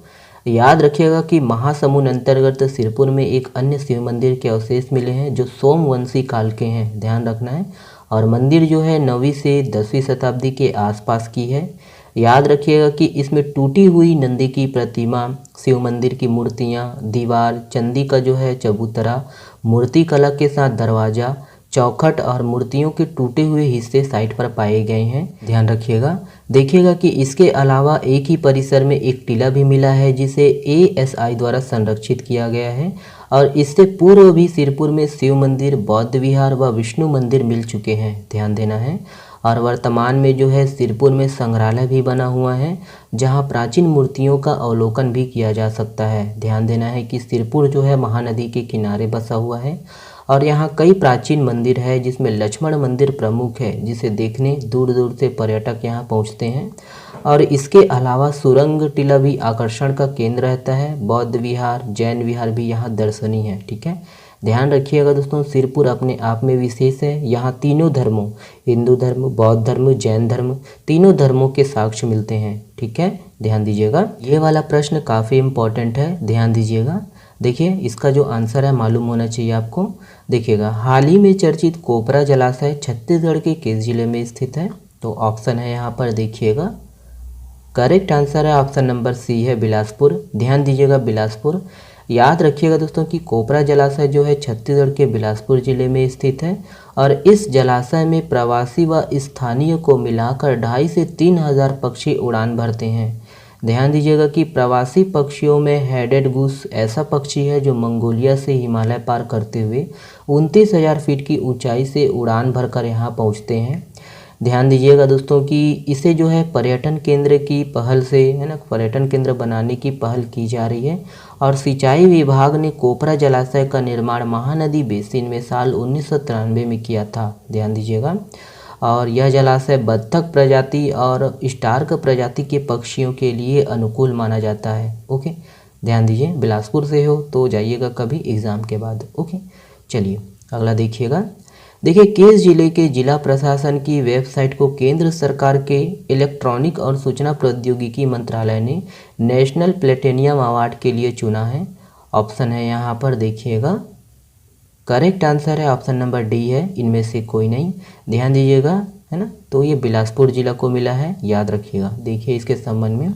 याद रखिएगा कि महासमुंद अंतर्गत सिरपुर में एक अन्य शिव मंदिर के अवशेष मिले हैं जो सोमवंशी काल के हैं। ध्यान रखना है। और मंदिर जो है 9वीं से 10वीं शताब्दी के आसपास की है। याद रखिएगा कि इसमें टूटी हुई नंदी की प्रतिमा, शिव मंदिर की मूर्तियाँ, दीवार, चंदी का जो है चबूतरा, मूर्ति कला के साथ दरवाजा, चौखट और मूर्तियों के टूटे हुए हिस्से साइट पर पाए गए हैं। ध्यान रखिएगा। देखिएगा कि इसके अलावा एक ही परिसर में एक टीला भी मिला है जिसे ASI द्वारा संरक्षित किया गया है। और इससे पूर्व भी सिरपुर में शिव मंदिर, बौद्ध विहार व विष्णु मंदिर मिल चुके हैं। ध्यान देना है। और वर्तमान में जो है सिरपुर में संग्रहालय भी बना हुआ है जहां प्राचीन मूर्तियों का अवलोकन भी किया जा सकता है। ध्यान देना है कि सिरपुर जो है महानदी के किनारे बसा हुआ है और यहाँ कई प्राचीन मंदिर है जिसमें लक्ष्मण मंदिर प्रमुख है जिसे देखने दूर दूर से पर्यटक यहाँ पहुँचते हैं। और इसके अलावा सुरंग टीला भी आकर्षण का केंद्र रहता है। बौद्ध विहार, जैन विहार भी यहाँ दर्शनीय है। ठीक है, ध्यान रखिएगा दोस्तों, सिरपुर अपने आप में विशेष है। यहाँ तीनों धर्मों, हिंदू धर्म, बौद्ध धर्म, जैन धर्म, तीनों धर्मों के साक्ष्य मिलते हैं। ठीक है, ध्यान दीजिएगा। ये वाला प्रश्न काफ़ी इम्पोर्टेंट है, ध्यान दीजिएगा। देखिए इसका जो आंसर है मालूम होना चाहिए आपको। देखिएगा, हाल ही में चर्चित कोपरा जलाशय छत्तीसगढ़ के किस जिले में स्थित है? तो ऑप्शन है यहाँ पर देखिएगा। करेक्ट आंसर है ऑप्शन नंबर सी है, बिलासपुर। ध्यान दीजिएगा, बिलासपुर। याद रखिएगा दोस्तों कि कोपरा जलाशय जो है छत्तीसगढ़ के बिलासपुर जिले में स्थित है और इस जलाशय में प्रवासी व स्थानीय को मिलाकर 2,500 से 3,000 पक्षी उड़ान भरते हैं। ध्यान दीजिएगा कि प्रवासी पक्षियों में हेडेड गूस ऐसा पक्षी है जो मंगोलिया से हिमालय पार करते हुए 29,000 फीट की ऊंचाई से उड़ान भरकर यहाँ पहुँचते हैं। ध्यान दीजिएगा दोस्तों कि इसे जो है पर्यटन केंद्र की पहल से, है ना, पर्यटन केंद्र बनाने की पहल की जा रही है। और सिंचाई विभाग ने कोपरा जलाशय का निर्माण महानदी बेसिन में साल 1993 में किया था। ध्यान दीजिएगा। और यह जलाशय बत्तख प्रजाति और स्टार्क प्रजाति के पक्षियों के लिए अनुकूल माना जाता है। ओके, ध्यान दीजिए, बिलासपुर से हो तो जाइएगा कभी एग्ज़ाम के बाद। ओके, चलिए अगला देखिएगा। देखिए, किस जिले के जिला प्रशासन की वेबसाइट को केंद्र सरकार के इलेक्ट्रॉनिक और सूचना प्रौद्योगिकी मंत्रालय ने नेशनल प्लेटिनियम अवार्ड के लिए चुना है? ऑप्शन है यहाँ पर देखिएगा। करेक्ट आंसर है ऑप्शन नंबर डी है, इनमें से कोई नहीं। ध्यान दीजिएगा, है ना। तो ये बिलासपुर जिला को मिला है, याद रखिएगा। देखिए इसके संबंध में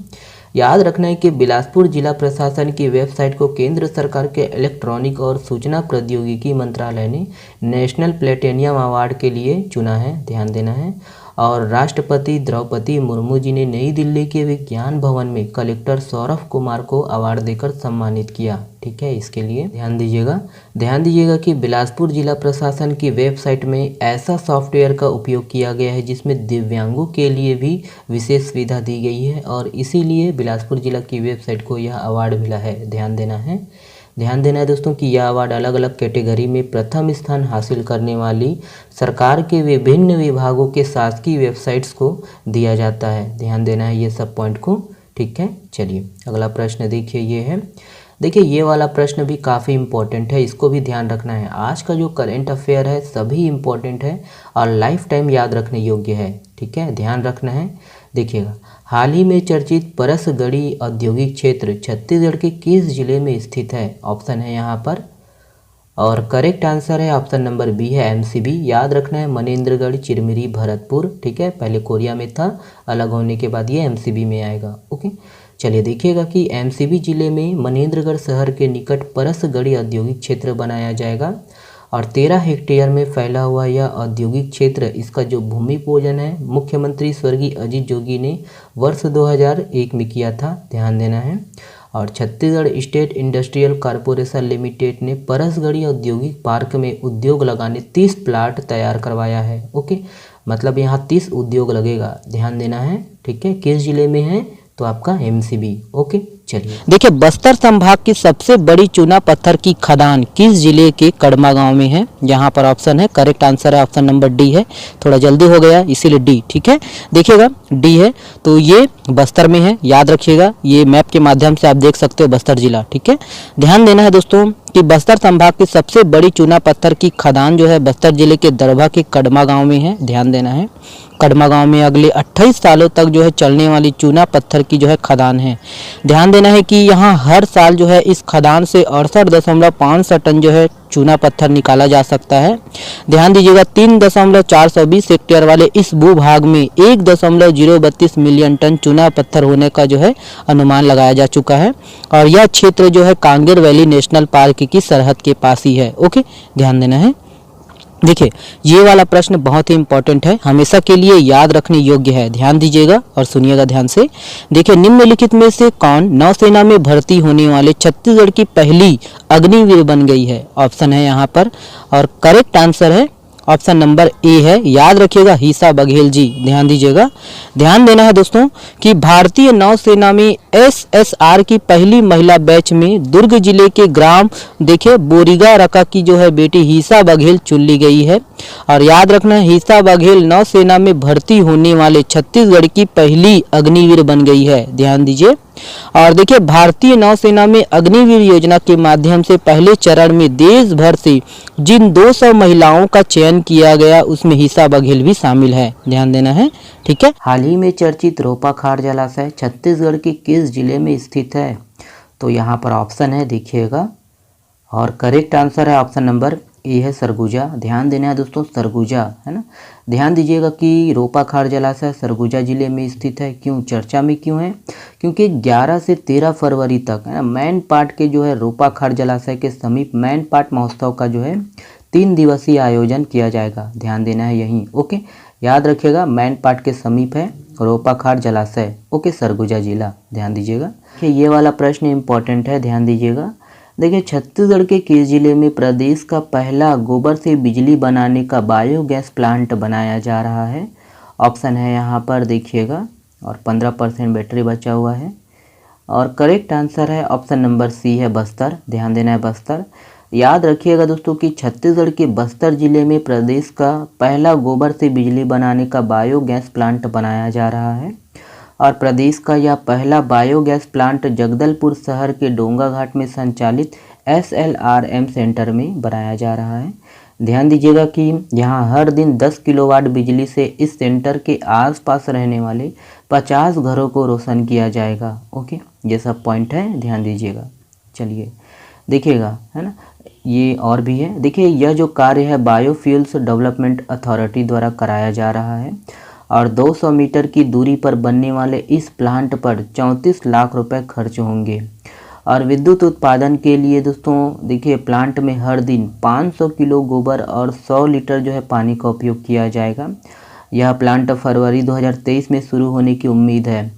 याद रखना है कि बिलासपुर जिला प्रशासन की वेबसाइट को केंद्र सरकार के इलेक्ट्रॉनिक और सूचना प्रौद्योगिकी मंत्रालय ने नेशनल प्लेटिनियम अवार्ड के लिए चुना है। ध्यान देना है। और राष्ट्रपति द्रौपदी मुर्मू जी ने नई दिल्ली के विज्ञान भवन में कलेक्टर सौरभ कुमार को अवार्ड देकर सम्मानित किया। ठीक है, इसके लिए ध्यान दीजिएगा। ध्यान दीजिएगा कि बिलासपुर जिला प्रशासन की वेबसाइट में ऐसा सॉफ्टवेयर का उपयोग किया गया है जिसमें दिव्यांगों के लिए भी विशेष सुविधा दी गई है और इसीलिए बिलासपुर जिला की वेबसाइट को यह अवार्ड मिला है। ध्यान देना है। ध्यान देना है दोस्तों कि यह अवार्ड अलग अलग कैटेगरी में प्रथम स्थान हासिल करने वाली सरकार के विभिन्न विभागों के शासकीय वेबसाइट्स को दिया जाता है। ध्यान देना है ये सब पॉइंट को, ठीक है। चलिए अगला प्रश्न देखिए, ये है, देखिए ये वाला प्रश्न भी काफ़ी इम्पोर्टेंट है, इसको भी ध्यान रखना है। आज का जो करेंट अफेयर है सभी इम्पोर्टेंट है और लाइफ टाइम याद रखने योग्य है, ठीक है, ध्यान रखना है। देखिएगा, हाल ही में चर्चित परसगढ़ी औद्योगिक क्षेत्र छत्तीसगढ़ के किस जिले में स्थित है? ऑप्शन है यहाँ पर, और करेक्ट आंसर है ऑप्शन नंबर बी है एमसीबी। याद रखना है मनेन्द्रगढ़, चिरमिरी, भरतपुर, ठीक है, पहले कोरिया में था, अलग होने के बाद ये एमसीबी में आएगा। ओके, चलिए देखिएगा कि एमसीबी जिले में मनेन्द्रगढ़ शहर के निकट परसगढ़ी औद्योगिक क्षेत्र बनाया जाएगा और 13 हेक्टेयर में फैला हुआ यह औद्योगिक क्षेत्र, इसका जो भूमि पूजन है मुख्यमंत्री स्वर्गीय अजीत जोगी ने वर्ष 2001 में किया था, ध्यान देना है। और Chhattisgarh state industrial corporation limited ने परसगढ़ी औद्योगिक पार्क में उद्योग लगाने 30 प्लाट तैयार करवाया है। ओके, मतलब यहाँ 30 उद्योग लगेगा, ध्यान देना है, ठीक है। किस जिले में है? तो आपका एमसीबी। ओके, चलिए देखिए, बस्तर संभाग की सबसे बड़ी चूना पत्थर की खदान किस जिले के कड़मा गांव में है? यहाँ पर ऑप्शन है, करेक्ट आंसर है ऑप्शन नंबर डी है, थोड़ा जल्दी हो गया इसीलिए डी, ठीक है। देखिएगा डी है, तो ये बस्तर में है, याद रखिएगा, ये मैप के माध्यम से आप देख सकते हो बस्तर जिला, ठीक है। ध्यान देना है दोस्तों कि बस्तर संभाग की सबसे बड़ी चूना पत्थर की खदान जो है बस्तर जिले के दरभा के कड़मा गाँव में है, ध्यान देना है। कड़मा गांव में अगले 28 सालों तक जो है चलने वाली चूना पत्थर की जो है खदान है। ध्यान देना है कि यहाँ हर साल जो है इस खदान से 68.5 टन जो है चूना पत्थर निकाला जा सकता है। ध्यान दीजिएगा, 3.420 हेक्टेयर वाले इस भूभाग में 1.032 मिलियन टन चूना पत्थर होने का जो है अनुमान लगाया जा चुका है और यह क्षेत्र जो है कांगेर वैली नेशनल पार्क की सरहद के पास ही है। ओके, ध्यान देना है। देखिए, ये वाला प्रश्न बहुत ही इंपॉर्टेंट है, हमेशा के लिए याद रखने योग्य है, ध्यान दीजिएगा और सुनिएगा ध्यान से। देखिए, निम्नलिखित में से कौन नौसेना में भर्ती होने वाले छत्तीसगढ़ की पहली अग्निवीर बन गई है? ऑप्शन है यहाँ पर, और करेक्ट आंसर है ऑप्शन नंबर ए है, याद रखिएगा, हिसा बघेल जी, ध्यान दीजिएगा। ध्यान देना है दोस्तों कि भारतीय नौसेना में एसएसआर की पहली महिला बैच में दुर्ग जिले के ग्राम देखिए बोरीगा रका की जो है बेटी हिसा बघेल चुन ली गई है। और याद रखना है, हिसा बघेल नौसेना में भर्ती होने वाले छत्तीसगढ़ की पहली अग्निवीर बन गई है, ध्यान दीजिए। और देखिए, भारतीय नौसेना में अग्निवीर योजना के माध्यम से पहले चरण में देश भर से जिन 200 महिलाओं का चयन किया गया उसमें हिसा बघेल भी शामिल है, ध्यान देना है, ठीक है। हाल ही में चर्चित रोपाखाड़ जलाशय छत्तीसगढ़ के किस जिले में स्थित है? तो यहाँ पर ऑप्शन है, देखिएगा, और करेक्ट आंसर है ऑप्शन नंबर ए है, सरगुजा। ध्यान देना है दोस्तों, सरगुजा है ना। ध्यान दीजिएगा कि रोपाखाड़ जलाशय सरगुजा जिले में स्थित है। क्यों चर्चा में क्यों है? क्योंकि 11 से 13 फरवरी तक है ना मैन पाट के जो है रोपाखाड़ जलाशय के समीप मैन पाट महोत्सव का जो है 3 दिवसीय आयोजन किया जाएगा, ध्यान देना है यहीं। ओके, याद रखिएगा, मैन पाट के समीप है रोपाखाड़ जलाशय। ओके, सरगुजा जिला, ध्यान दीजिएगा। ये वाला प्रश्न इंपॉर्टेंट है, ध्यान दीजिएगा। देखिए, छत्तीसगढ़ के किस जिले में प्रदेश का पहला गोबर से बिजली बनाने का बायोगैस प्लांट बनाया जा रहा है? ऑप्शन है यहाँ पर, देखिएगा, और 15% बैटरी बचा हुआ है और करेक्ट आंसर है ऑप्शन नंबर सी है, बस्तर। ध्यान देना है, बस्तर। याद रखिएगा दोस्तों कि छत्तीसगढ़ के बस्तर जिले में प्रदेश का पहला गोबर से बिजली बनाने का बायोगैस प्लांट बनाया जा रहा है और प्रदेश का यह पहला बायोगैस प्लांट जगदलपुर शहर के डोंगा घाट में संचालित SLRM सेंटर में बनाया जा रहा है। ध्यान दीजिएगा कि यहाँ हर दिन 10 किलोवाट बिजली से इस सेंटर के आसपास रहने वाले 50 घरों को रोशन किया जाएगा। ओके, ये सब पॉइंट है, ध्यान दीजिएगा। चलिए देखिएगा, है ना, ये और भी है। देखिए, यह जो कार्य है बायोफ्यूल्स डेवलपमेंट अथॉरिटी द्वारा कराया जा रहा है और 200 मीटर की दूरी पर बनने वाले इस प्लांट पर 34 लाख रुपए खर्च होंगे और विद्युत उत्पादन के लिए दोस्तों देखिए प्लांट में हर दिन 500 किलो गोबर और 100 लीटर जो है पानी का उपयोग किया जाएगा। यह प्लांट फरवरी 2023 में शुरू होने की उम्मीद है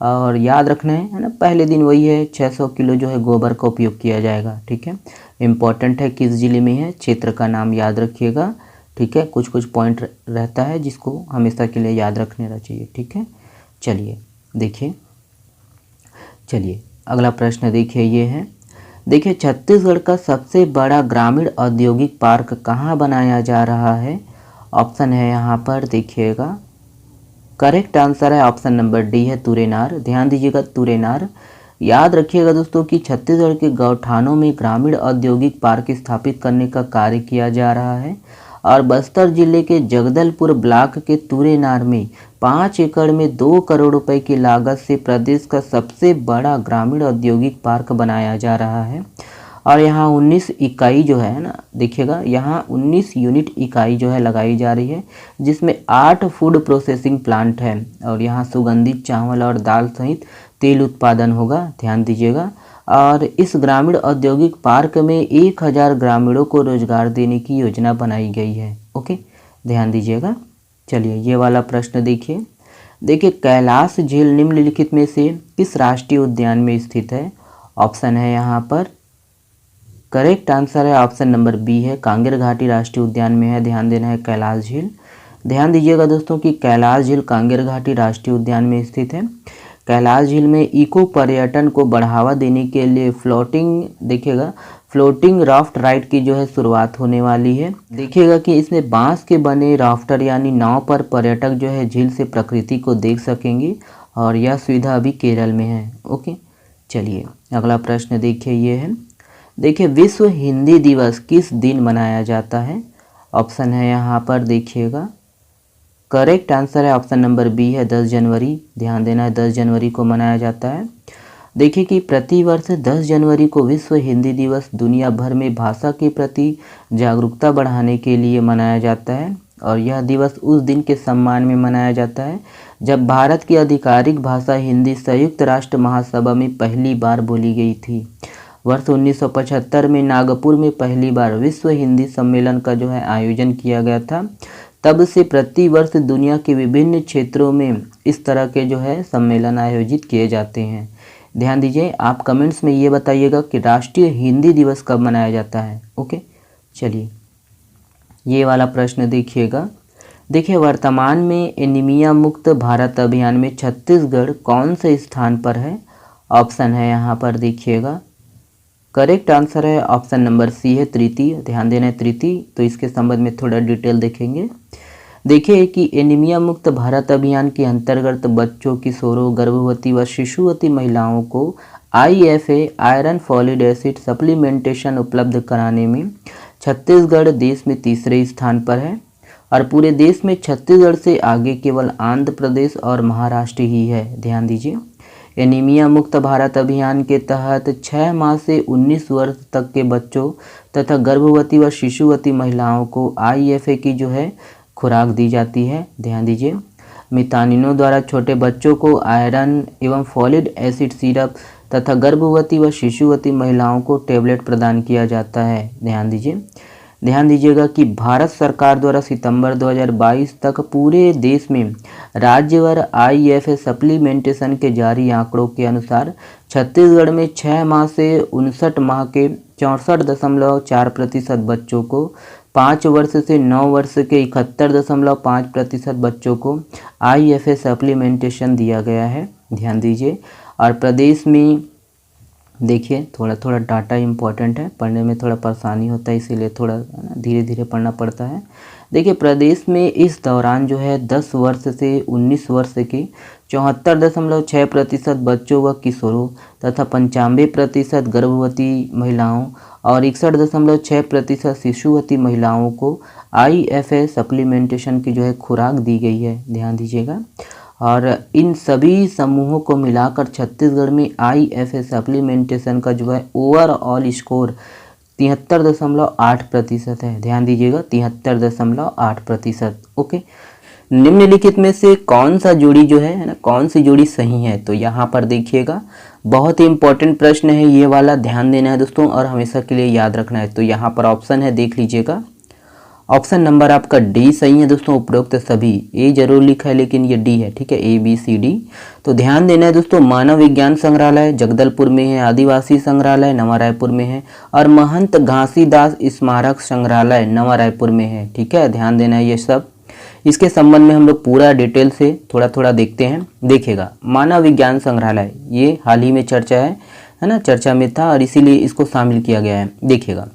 और याद रखना है ना, पहले दिन वही है 600 किलो जो है गोबर का उपयोग किया जाएगा, ठीक है। इम्पॉर्टेंट है, किस जिले में है, क्षेत्र का नाम याद रखिएगा, ठीक है। कुछ कुछ पॉइंट रहता है जिसको हमेशा के लिए याद रखना चाहिए, ठीक है। चलिए देखिए, चलिए अगला प्रश्न देखिए, ये है देखिए छत्तीसगढ़ का सबसे बड़ा ग्रामीण औद्योगिक पार्क कहाँ बनाया जा रहा है? ऑप्शन है यहाँ पर देखिएगा, करेक्ट आंसर है ऑप्शन नंबर डी है तुरेनार। ध्यान दीजिएगा तुरेनार। याद रखिएगा दोस्तों कि छत्तीसगढ़ के गौठानों में ग्रामीण औद्योगिक पार्क स्थापित करने का कार्य किया जा रहा है और बस्तर जिले के जगदलपुर ब्लॉक के तुरेनार में 5 एकड़ में 2 करोड़ रुपए की लागत से प्रदेश का सबसे बड़ा ग्रामीण औद्योगिक पार्क बनाया जा रहा है। और यहाँ 19 इकाई जो है ना, देखिएगा यहाँ 19 यूनिट इकाई जो है लगाई जा रही है, जिसमें 8 फूड प्रोसेसिंग प्लांट है और यहाँ सुगंधित चावल और दाल सहित तेल उत्पादन होगा। ध्यान दीजिएगा। और इस ग्रामीण औद्योगिक पार्क में 1000 ग्रामीणों को रोजगार देने की योजना बनाई गई है। ओके, ध्यान दीजिएगा। चलिए ये वाला प्रश्न देखिए कैलाश झील निम्नलिखित में से किस राष्ट्रीय उद्यान में स्थित है? ऑप्शन है यहाँ पर, करेक्ट आंसर है ऑप्शन नंबर बी है, कांगेर घाटी राष्ट्रीय उद्यान में है। ध्यान देना है कैलाश झील। ध्यान दीजिएगा दोस्तों कि कैलाश झील कांगेर घाटी राष्ट्रीय उद्यान में स्थित है। कैलाश झील में इको पर्यटन को बढ़ावा देने के लिए फ्लोटिंग राफ्ट राइड की जो है शुरुआत होने वाली है। देखिएगा कि इसमें बांस के बने राफ्टर यानी नाव पर पर्यटक जो है झील से प्रकृति को देख सकेंगे और यह सुविधा अभी केरल में है। ओके, चलिए अगला प्रश्न देखिए ये है। देखिए विश्व हिंदी दिवस किस दिन मनाया जाता है? ऑप्शन है यहाँ पर देखिएगा, करेक्ट आंसर है ऑप्शन नंबर बी है 10 जनवरी। ध्यान देना है 10 जनवरी को मनाया जाता है। देखिए कि प्रतिवर्ष 10 जनवरी को विश्व हिंदी दिवस दुनिया भर में भाषा के प्रति जागरूकता बढ़ाने के लिए मनाया जाता है और यह दिवस उस दिन के सम्मान में मनाया जाता है जब भारत की आधिकारिक भाषा हिंदी संयुक्त राष्ट्र महासभा में पहली बार बोली गई थी। वर्ष 1975 में नागपुर में पहली बार विश्व हिंदी सम्मेलन का जो है आयोजन किया गया था। तब से प्रति वर्ष दुनिया के विभिन्न क्षेत्रों में इस तरह के जो है सम्मेलन आयोजित किए जाते हैं। ध्यान दीजिए, आप कमेंट्स में ये बताइएगा कि राष्ट्रीय हिंदी दिवस कब मनाया जाता है। ओके, चलिए ये वाला प्रश्न देखिएगा। देखिए वर्तमान में एनीमिया मुक्त भारत अभियान में छत्तीसगढ़ कौन से स्थान पर है? ऑप्शन है यहाँ पर देखिएगा, करेक्ट आंसर है ऑप्शन नंबर सी है तृतीय। ध्यान देना है तृतीय। तो इसके संबंध में थोड़ा डिटेल देखेंगे। देखिए कि एनीमिया मुक्त भारत अभियान के अंतर्गत बच्चों, किशोरों, गर्भवती व शिशुवती महिलाओं को IFA iron folic acid supplementation उपलब्ध कराने में छत्तीसगढ़ देश में तीसरे स्थान पर है और पूरे देश में छत्तीसगढ़ से आगे केवल आंध्र प्रदेश और महाराष्ट्र ही है। ध्यान दीजिए, एनीमिया मुक्त भारत अभियान के तहत 6 माह से 19 वर्ष तक के बच्चों तथा गर्भवती व शिशुवती महिलाओं को IFA की जो है खुराक दी जाती है। ध्यान दीजिए, मितानिनों द्वारा छोटे बच्चों को आयरन एवं फॉलिक एसिड सिरप तथा गर्भवती व शिशुवती महिलाओं को टेबलेट प्रदान किया जाता है। ध्यान दीजिएगा कि भारत सरकार द्वारा सितंबर 2022 तक पूरे देश में राज्यवार IFA सप्लीमेंटेशन के जारी आंकड़ों के अनुसार छत्तीसगढ़ में 6 माह से 59 माह के 64.4% बच्चों को, 5 वर्ष से 9 वर्ष के 71.5% बच्चों को IFA सप्लीमेंटेशन दिया गया है। ध्यान दीजिए, और प्रदेश में देखिए थोड़ा डाटा इम्पोर्टेंट है, पढ़ने में थोड़ा परेशानी होता है, इसीलिए थोड़ा धीरे धीरे पढ़ना पड़ता है। देखिए प्रदेश में इस दौरान जो है 10 वर्ष से 19 वर्ष के 74.6% बच्चों व किशोरों तथा 95% गर्भवती महिलाओं और 61.6% शिशुवती महिलाओं को IFA सप्लीमेंटेशन की जो है खुराक दी गई है। ध्यान दीजिएगा, और इन सभी समूहों को मिलाकर छत्तीसगढ़ में IFA सप्लीमेंटेशन का जो है ओवरऑल स्कोर 73.8% है। ध्यान दीजिएगा 73.8%। ओके, निम्नलिखित में से कौन सा जोड़ी जो है ना, कौन सी जोड़ी सही है? तो यहाँ पर देखिएगा, बहुत ही इंपॉर्टेंट प्रश्न है ये वाला, ध्यान देना है दोस्तों और हमेशा के लिए याद रखना है। तो यहाँ पर ऑप्शन है, देख लीजिएगा, ऑप्शन नंबर आपका डी सही है दोस्तों। उपरोक्त सभी, ए जरूर लिखा है लेकिन ये डी है, ठीक है, ABCD। तो ध्यान देना है दोस्तों, मानव विज्ञान संग्रहालय जगदलपुर में है, आदिवासी संग्रहालय नवा रायपुर में है और महंत घासीदास स्मारक संग्रहालय नवा रायपुर में है। ठीक है, ध्यान देना है ये सब। इसके संबंध में हम लोग पूरा डिटेल से थोड़ा देखते हैं। देखिएगा, मानव विज्ञान संग्रहालय ये हाल ही में चर्चा है, है ना, चर्चा में था और इसीलिए इसको शामिल किया गया है। देखिएगा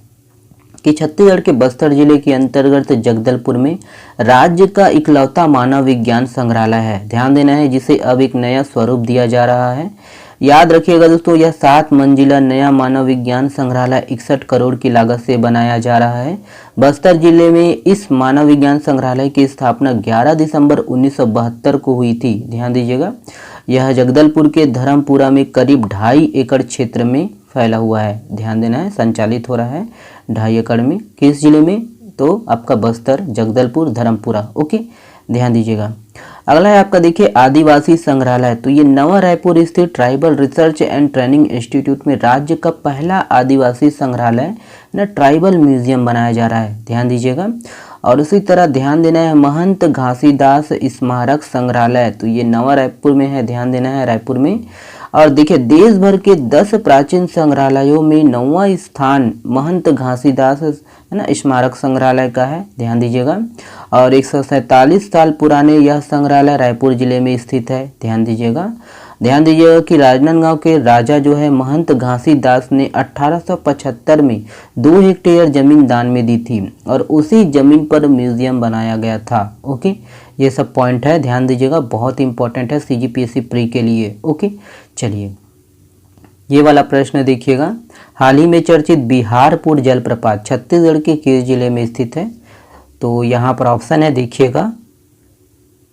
कि छत्तीसगढ़ के बस्तर जिले के अंतर्गत जगदलपुर में राज्य का इकलौता मानव विज्ञान संग्रहालय है, ध्यान देना है, जिसे अब एक नया स्वरूप दिया जा रहा है। याद रखिएगा दोस्तों, यह 7 मंजिला नया मानव विज्ञान संग्रहालय 61 करोड़ की लागत से बनाया जा रहा है। बस्तर जिले में इस मानव विज्ञान संग्रहालय की स्थापना 11 दिसंबर 1972 को हुई थी, ध्यान दीजिएगा। यह जगदलपुर के धर्मपुरा में करीब 2.5 एकड़ क्षेत्र में फैला हुआ है, ध्यान देना है, संचालित हो रहा है 2.5 एकड़ में। किस जिले में? तो आपका बस्तर, जगदलपुर, धर्मपुरा। ओके, ध्यान दीजिएगा। अगला है आपका देखिए आदिवासी संग्रहालय। तो ये नवा रायपुर स्थित tribal research and training institute में राज्य का पहला आदिवासी संग्रहालय ना ट्राइबल म्यूजियम बनाया जा रहा है, ध्यान दीजिएगा। और उसी तरह ध्यान देना है महंत घासीदास स्मारक संग्रहालय, तो ये नवा रायपुर में है, ध्यान देना है, रायपुर में। और देखिए देश भर के 10 प्राचीन संग्रहालयों में 9वां स्थान महंत घासीदास है ना स्मारक संग्रहालय का है, ध्यान दीजिएगा। और 147 साल पुराने यह संग्रहालय रायपुर जिले में स्थित है, ध्यान दीजिएगा। ध्यान दीजिएगा कि राजनांदगांव के राजा जो है महंत घासीदास ने 1875 में 2 हेक्टेयर जमीन दान में दी थी और उसी जमीन पर म्यूजियम बनाया गया था। ओके, ये सब पॉइंट है, ध्यान दीजिएगा, बहुत इंपॉर्टेंट है सीजीपीएससी प्री के लिए। ओके, चलिए ये वाला प्रश्न देखिएगा। हाल ही में चर्चित बिहारपुर जलप्रपात छत्तीसगढ़ के किस जिले में स्थित है? तो यहाँ पर ऑप्शन है, देखिएगा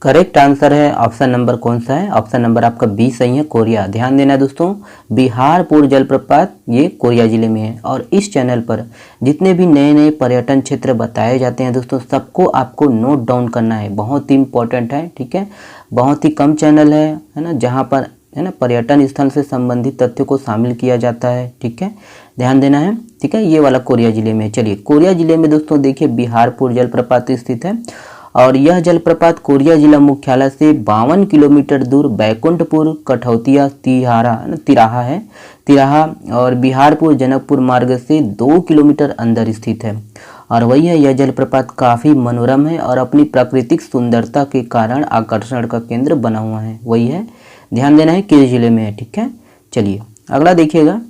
करेक्ट आंसर है ऑप्शन नंबर कौन सा है? ऑप्शन नंबर आपका बी सही है, कोरिया। ध्यान देना दोस्तों, बिहारपुर जलप्रपात ये कोरिया जिले में है। और इस चैनल पर जितने भी नए नए पर्यटन क्षेत्र बताए जाते हैं दोस्तों, सबको आपको नोट डाउन करना है, बहुत ही इंपॉर्टेंट है, ठीक है। बहुत ही कम चैनल है ना, जहाँ पर है ना पर्यटन स्थल से संबंधित तथ्यों को शामिल किया जाता है, ठीक है, ध्यान देना है, ठीक है। ये वाला कोरिया जिले में। चलिए कोरिया जिले में दोस्तों देखिए बिहारपुर जलप्रपात स्थित है और यह जलप्रपात कोरिया जिला मुख्यालय से 52 किलोमीटर दूर बैकुंठपुर कठौतिया तिराहा है, तिराहा और बिहारपुर जनकपुर मार्ग से 2 किलोमीटर अंदर स्थित है। और वही है, यह जलप्रपात काफ़ी मनोरम है और अपनी प्राकृतिक सुंदरता के कारण आकर्षण का केंद्र बना हुआ है। वही है, ध्यान देना है किस जिले में है, ठीक है। चलिए अगला देखिएगा।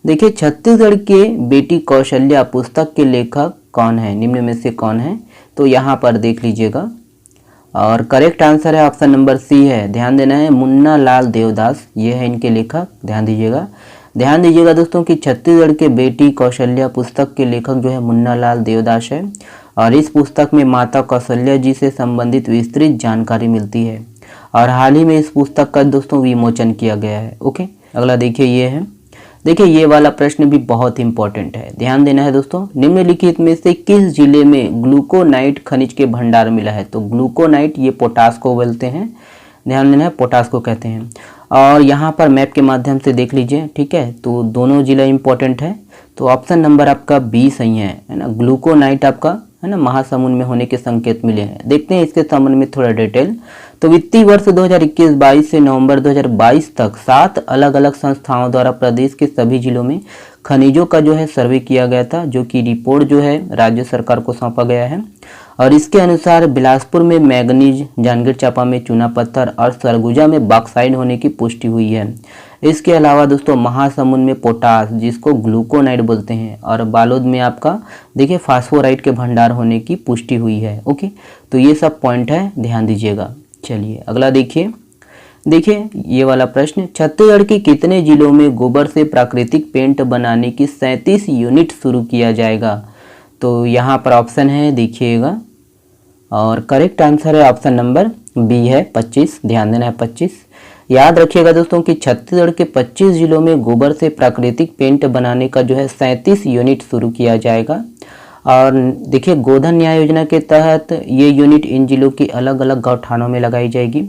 देखिए छत्तीसगढ़ के बेटी कौशल्या पुस्तक के लेखक कौन है? निम्न में से कौन है? तो यहाँ पर देख लीजिएगा और करेक्ट आंसर है ऑप्शन नंबर सी है, ध्यान देना है, मुन्ना लाल देवदास, ये है इनके लेखक, ध्यान दीजिएगा। ध्यान दीजिएगा दोस्तों कि छत्तीसगढ़ के बेटी कौशल्या पुस्तक के लेखक जो है मुन्ना लाल देवदास है और इस पुस्तक में माता कौशल्या जी से संबंधित विस्तृत जानकारी मिलती है और हाल ही में इस पुस्तक का दोस्तों विमोचन किया गया है। ओके, अगला देखिए ये है। देखिए ये वाला प्रश्न भी बहुत इंपॉर्टेंट है, ध्यान देना है दोस्तों। निम्नलिखित में से किस जिले में ग्लूकोनाइट खनिज के भंडार मिला है? तो ग्लूकोनाइट ये पोटास को बोलते हैं, ध्यान देना है, पोटास को कहते हैं। और यहाँ पर मैप के माध्यम से देख लीजिए, ठीक है, तो दोनों जिला इंपॉर्टेंट है। तो ऑप्शन नंबर आपका बी सही है ना, ग्लूकोनाइट आपका है ना महासमुंद में होने के संकेत मिले हैं। देखते हैं इसके संबंध में थोड़ा डिटेल। तो वित्तीय वर्ष 2021-22 से नवंबर 2022 तक 7 अलग अलग संस्थाओं द्वारा प्रदेश के सभी जिलों में खनिजों का जो है सर्वे किया गया था, जो कि रिपोर्ट जो है राज्य सरकार को सौंपा गया है। और इसके अनुसार बिलासपुर में मैग्नीज, जांजगीर चांपा में चूना पत्थर और सरगुजा में बॉक्साइट होने की पुष्टि हुई है। इसके अलावा दोस्तों महासमुंद में पोटास, जिसको ग्लूकोनाइट बोलते हैं, और बालोद में आपका देखिए फास्फोराइट के भंडार होने की पुष्टि हुई है। ओके, तो ये सब पॉइंट है, ध्यान दीजिएगा। चलिए अगला देखिए। देखिए ये वाला प्रश्न, छत्तीसगढ़ के कितने जिलों में गोबर से प्राकृतिक पेंट बनाने की 37 यूनिट शुरू किया जाएगा? तो यहाँ पर ऑप्शन है, देखिएगा, और करेक्ट आंसर है ऑप्शन नंबर बी है 25, ध्यान देना है 25। याद रखिएगा दोस्तों कि छत्तीसगढ़ के 25 जिलों में गोबर से प्राकृतिक पेंट बनाने का जो है 37 यूनिट शुरू किया जाएगा। और देखिए गोधन न्याय योजना के तहत ये यूनिट इन जिलों की अलग अलग गौठानों में लगाई जाएगी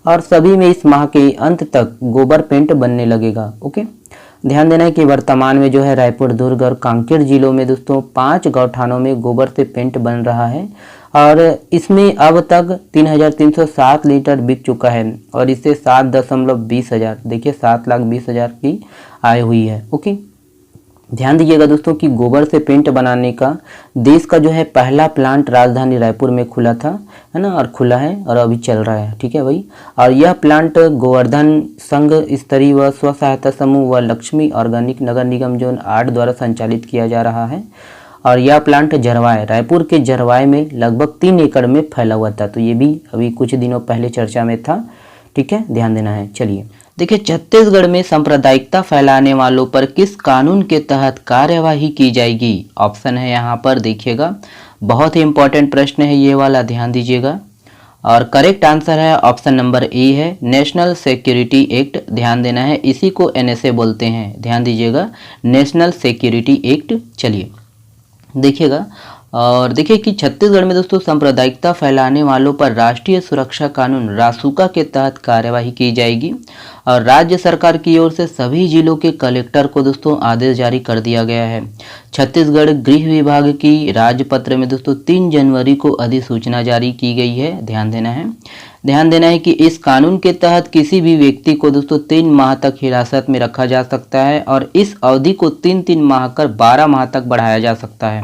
और सभी में इस माह के अंत तक गोबर पेंट बनने लगेगा। ओके, ध्यान देना है कि वर्तमान में जो है रायपुर, दुर्ग और कांकेर जिलों में दोस्तों 5 गौठानों में गोबर से पेंट बन रहा है और इसमें अब तक 3,307 लीटर बिक चुका है और इससे 7,20,000 देखिए 7,20,000 की आय हुई है। ओके, ध्यान दीजिएगा दोस्तों कि गोबर से पेंट बनाने का देश का जो है पहला प्लांट राजधानी रायपुर में खुला था, है ना, और खुला है और अभी चल रहा है, ठीक है भाई। और यह प्लांट गोवर्धन संघ स्तरीय व स्व सहायता समूह व लक्ष्मी ऑर्गेनिक नगर निगम जोन 8 द्वारा संचालित किया जा रहा है। और यह प्लांट जरवाए, रायपुर के जरवाए में लगभग 3 एकड़ में फैला हुआ था। तो ये भी अभी कुछ दिनों पहले चर्चा में था, ठीक है, ध्यान देना है। चलिए देखिए, छत्तीसगढ़ में सांप्रदायिकता फैलाने वालों पर किस कानून के तहत कार्यवाही की जाएगी? ऑप्शन है यहाँ पर देखिएगा, बहुत ही इंपॉर्टेंट प्रश्न है ये वाला, ध्यान दीजिएगा। और करेक्ट आंसर है ऑप्शन नंबर ए है, नेशनल सिक्योरिटी एक्ट। ध्यान देना है, इसी को एनएसए बोलते हैं, ध्यान दीजिएगा, नेशनल सिक्योरिटी एक्ट। चलिए देखिएगा, और देखिए कि छत्तीसगढ़ में दोस्तों सांप्रदायिकता फैलाने वालों पर राष्ट्रीय सुरक्षा कानून रासुका के तहत कार्यवाही की जाएगी। और राज्य सरकार की ओर से सभी जिलों के कलेक्टर को दोस्तों आदेश जारी कर दिया गया है। छत्तीसगढ़ गृह विभाग की राजपत्र में दोस्तों 3 जनवरी को अधिसूचना जारी की गई है, ध्यान देना है। ध्यान देना है कि इस कानून के तहत किसी भी व्यक्ति को दोस्तों 3 माह तक हिरासत में रखा जा सकता है और इस अवधि को 3-3 माह कर 12 माह तक बढ़ाया जा सकता है।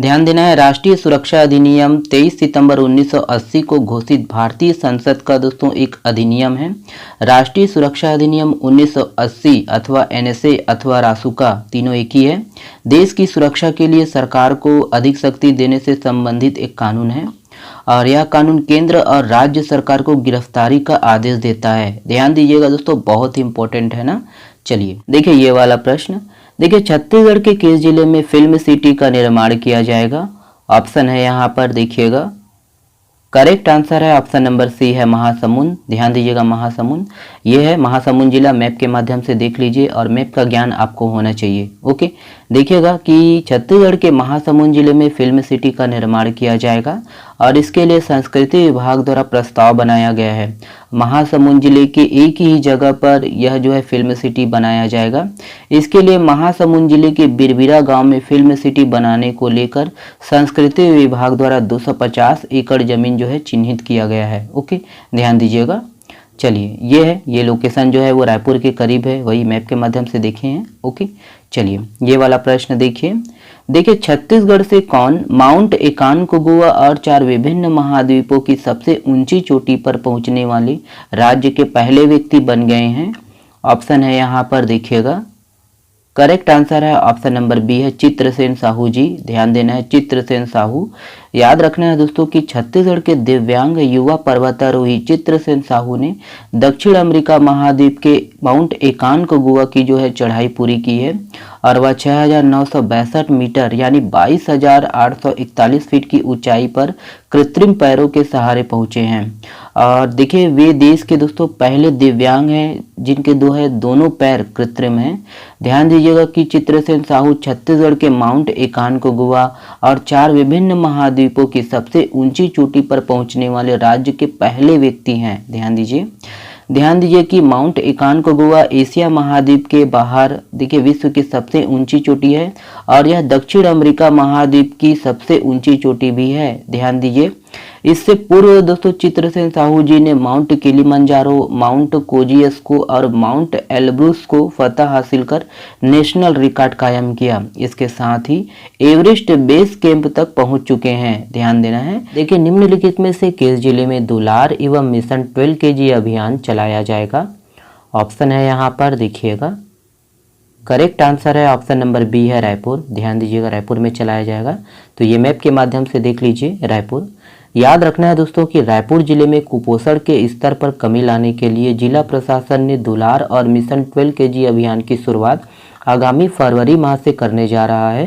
ध्यान देना है, राष्ट्रीय सुरक्षा अधिनियम 23 सितंबर 1980 को घोषित भारतीय संसद का दोस्तों एक अधिनियम है। राष्ट्रीय सुरक्षा अधिनियम 1980 अथवा एनएसए अथवा रासुका तीनों एक ही है। देश की सुरक्षा के लिए सरकार को अधिक शक्ति देने से संबंधित एक कानून है और यह कानून केंद्र और राज्य सरकार को गिरफ्तारी का आदेश देता है। ध्यान दीजिएगा दोस्तों, बहुत ही इंपॉर्टेंट है ना। चलिए देखिए ये वाला प्रश्न, देखिए छत्तीसगढ़ के किस जिले में फिल्म सिटी का निर्माण किया जाएगा? ऑप्शन है यहाँ पर देखिएगा, करेक्ट आंसर है ऑप्शन नंबर सी है महासमुंद। ध्यान दीजिएगा, महासमुंद ये है, महासमुंद जिला मैप के माध्यम से देख लीजिए और मैप का ज्ञान आपको होना चाहिए। ओके, देखिएगा कि छत्तीसगढ़ के महासमुंद जिले में फिल्म सिटी का निर्माण किया जाएगा और इसके लिए संस्कृति विभाग द्वारा प्रस्ताव बनाया गया है। महासमुंद जिले के एक ही जगह पर यह जो है फिल्म सिटी बनाया जाएगा। इसके लिए महासमुंद जिले के बिरबिरा गांव में फिल्म सिटी बनाने को लेकर संस्कृति विभाग द्वारा 250 एकड़ जमीन जो है चिन्हित किया गया है। ओके, ध्यान दीजिएगा। चलिए ये है, ये लोकेशन जो है वो रायपुर के करीब है, वही मैप के माध्यम से देखे हैं। ओके, चलिए ये वाला प्रश्न देखिए, देखिए छत्तीसगढ़ से कौन माउंट एकानकागुआ और 4 विभिन्न महाद्वीपों की सबसे ऊंची चोटी पर पहुंचने वाले राज्य के पहले व्यक्ति बन गए हैं? ऑप्शन है यहाँ पर देखिएगा, करेक्ट आंसर है ऑप्शन नंबर बी है चित्रसेन साहू जी। ध्यान देना है, चित्रसेन साहू। याद रखना है दोस्तों कि छत्तीसगढ़ के दिव्यांग युवा पर्वतारोही चित्रसेन साहू ने दक्षिण अमेरिका महाद्वीप के माउंट एकानकागुआ की जो है चढ़ाई पूरी की है और वह 6,962 मीटर यानी 22,841 फीट की ऊंचाई पर कृत्रिम पैरों के सहारे पहुंचे हैं। और देखिए वे देश के दोस्तों पहले दिव्यांग हैं जिनके दोनों पैर कृत्रिम हैं। ध्यान दीजिएगा कि चित्रसेन साहू छत्तीसगढ़ के माउंट एकानकागुआ और 4 विभिन्न महाद्वीपों की सबसे ऊंची चोटी पर पहुंचने वाले राज्य के पहले व्यक्ति हैं। ध्यान दीजिए कि माउंट एकानकागुआ एशिया महाद्वीप के बाहर देखिए विश्व की सबसे ऊंची चोटी है और यह दक्षिण अमेरिका महाद्वीप की सबसे ऊंची चोटी भी है। ध्यान दीजिए, इससे पूर्व दोस्तों चित्रसेन साहू जी ने माउंट किलिमंजारो, माउंट कोजियस्को और माउंट एल्ब्रूस को फतह हासिल कर नेशनल रिकॉर्ड कायम किया। इसके साथ ही एवरेस्ट बेस कैंप तक पहुंच चुके हैं। ध्यान देना है, देखिए निम्नलिखित में से किस जिले में दुलार एवं मिशन 12 kg अभियान चलाया जाएगा? ऑप्शन है यहाँ पर देखिएगा, करेक्ट आंसर है ऑप्शन नंबर बी है रायपुर। ध्यान दीजिएगा, रायपुर में चलाया जाएगा। तो ये मैप के माध्यम से देख लीजिए रायपुर। याद रखना है दोस्तों कि रायपुर जिले में कुपोषण के स्तर पर कमी लाने के लिए जिला प्रशासन ने दुलार और मिशन 12 kg अभियान की शुरुआत आगामी फरवरी माह से करने जा रहा है।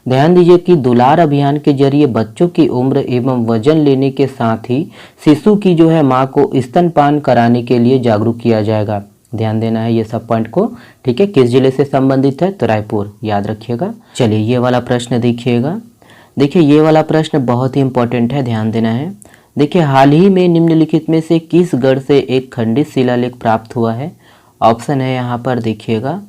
ध्यान दीजिए कि दुलार अभियान के जरिए बच्चों की उम्र एवं वजन लेने के साथ ही शिशु की जो है माँ को स्तनपान कराने के लिए जागरूक किया जाएगा। ध्यान देना है ये सब पॉइंट को, ठीक है। किस जिले से संबंधित है? तो रायपुर, याद रखिएगा। चलिए ये वाला प्रश्न देखिएगा, देखिए ये वाला प्रश्न बहुत ही इंपॉर्टेंट है, ध्यान देना है। देखिए हाल ही में निम्नलिखित में से किस गढ़ से एक खंडित शिलालेख प्राप्त हुआ है? ऑप्शन है यहाँ पर देखिएगा,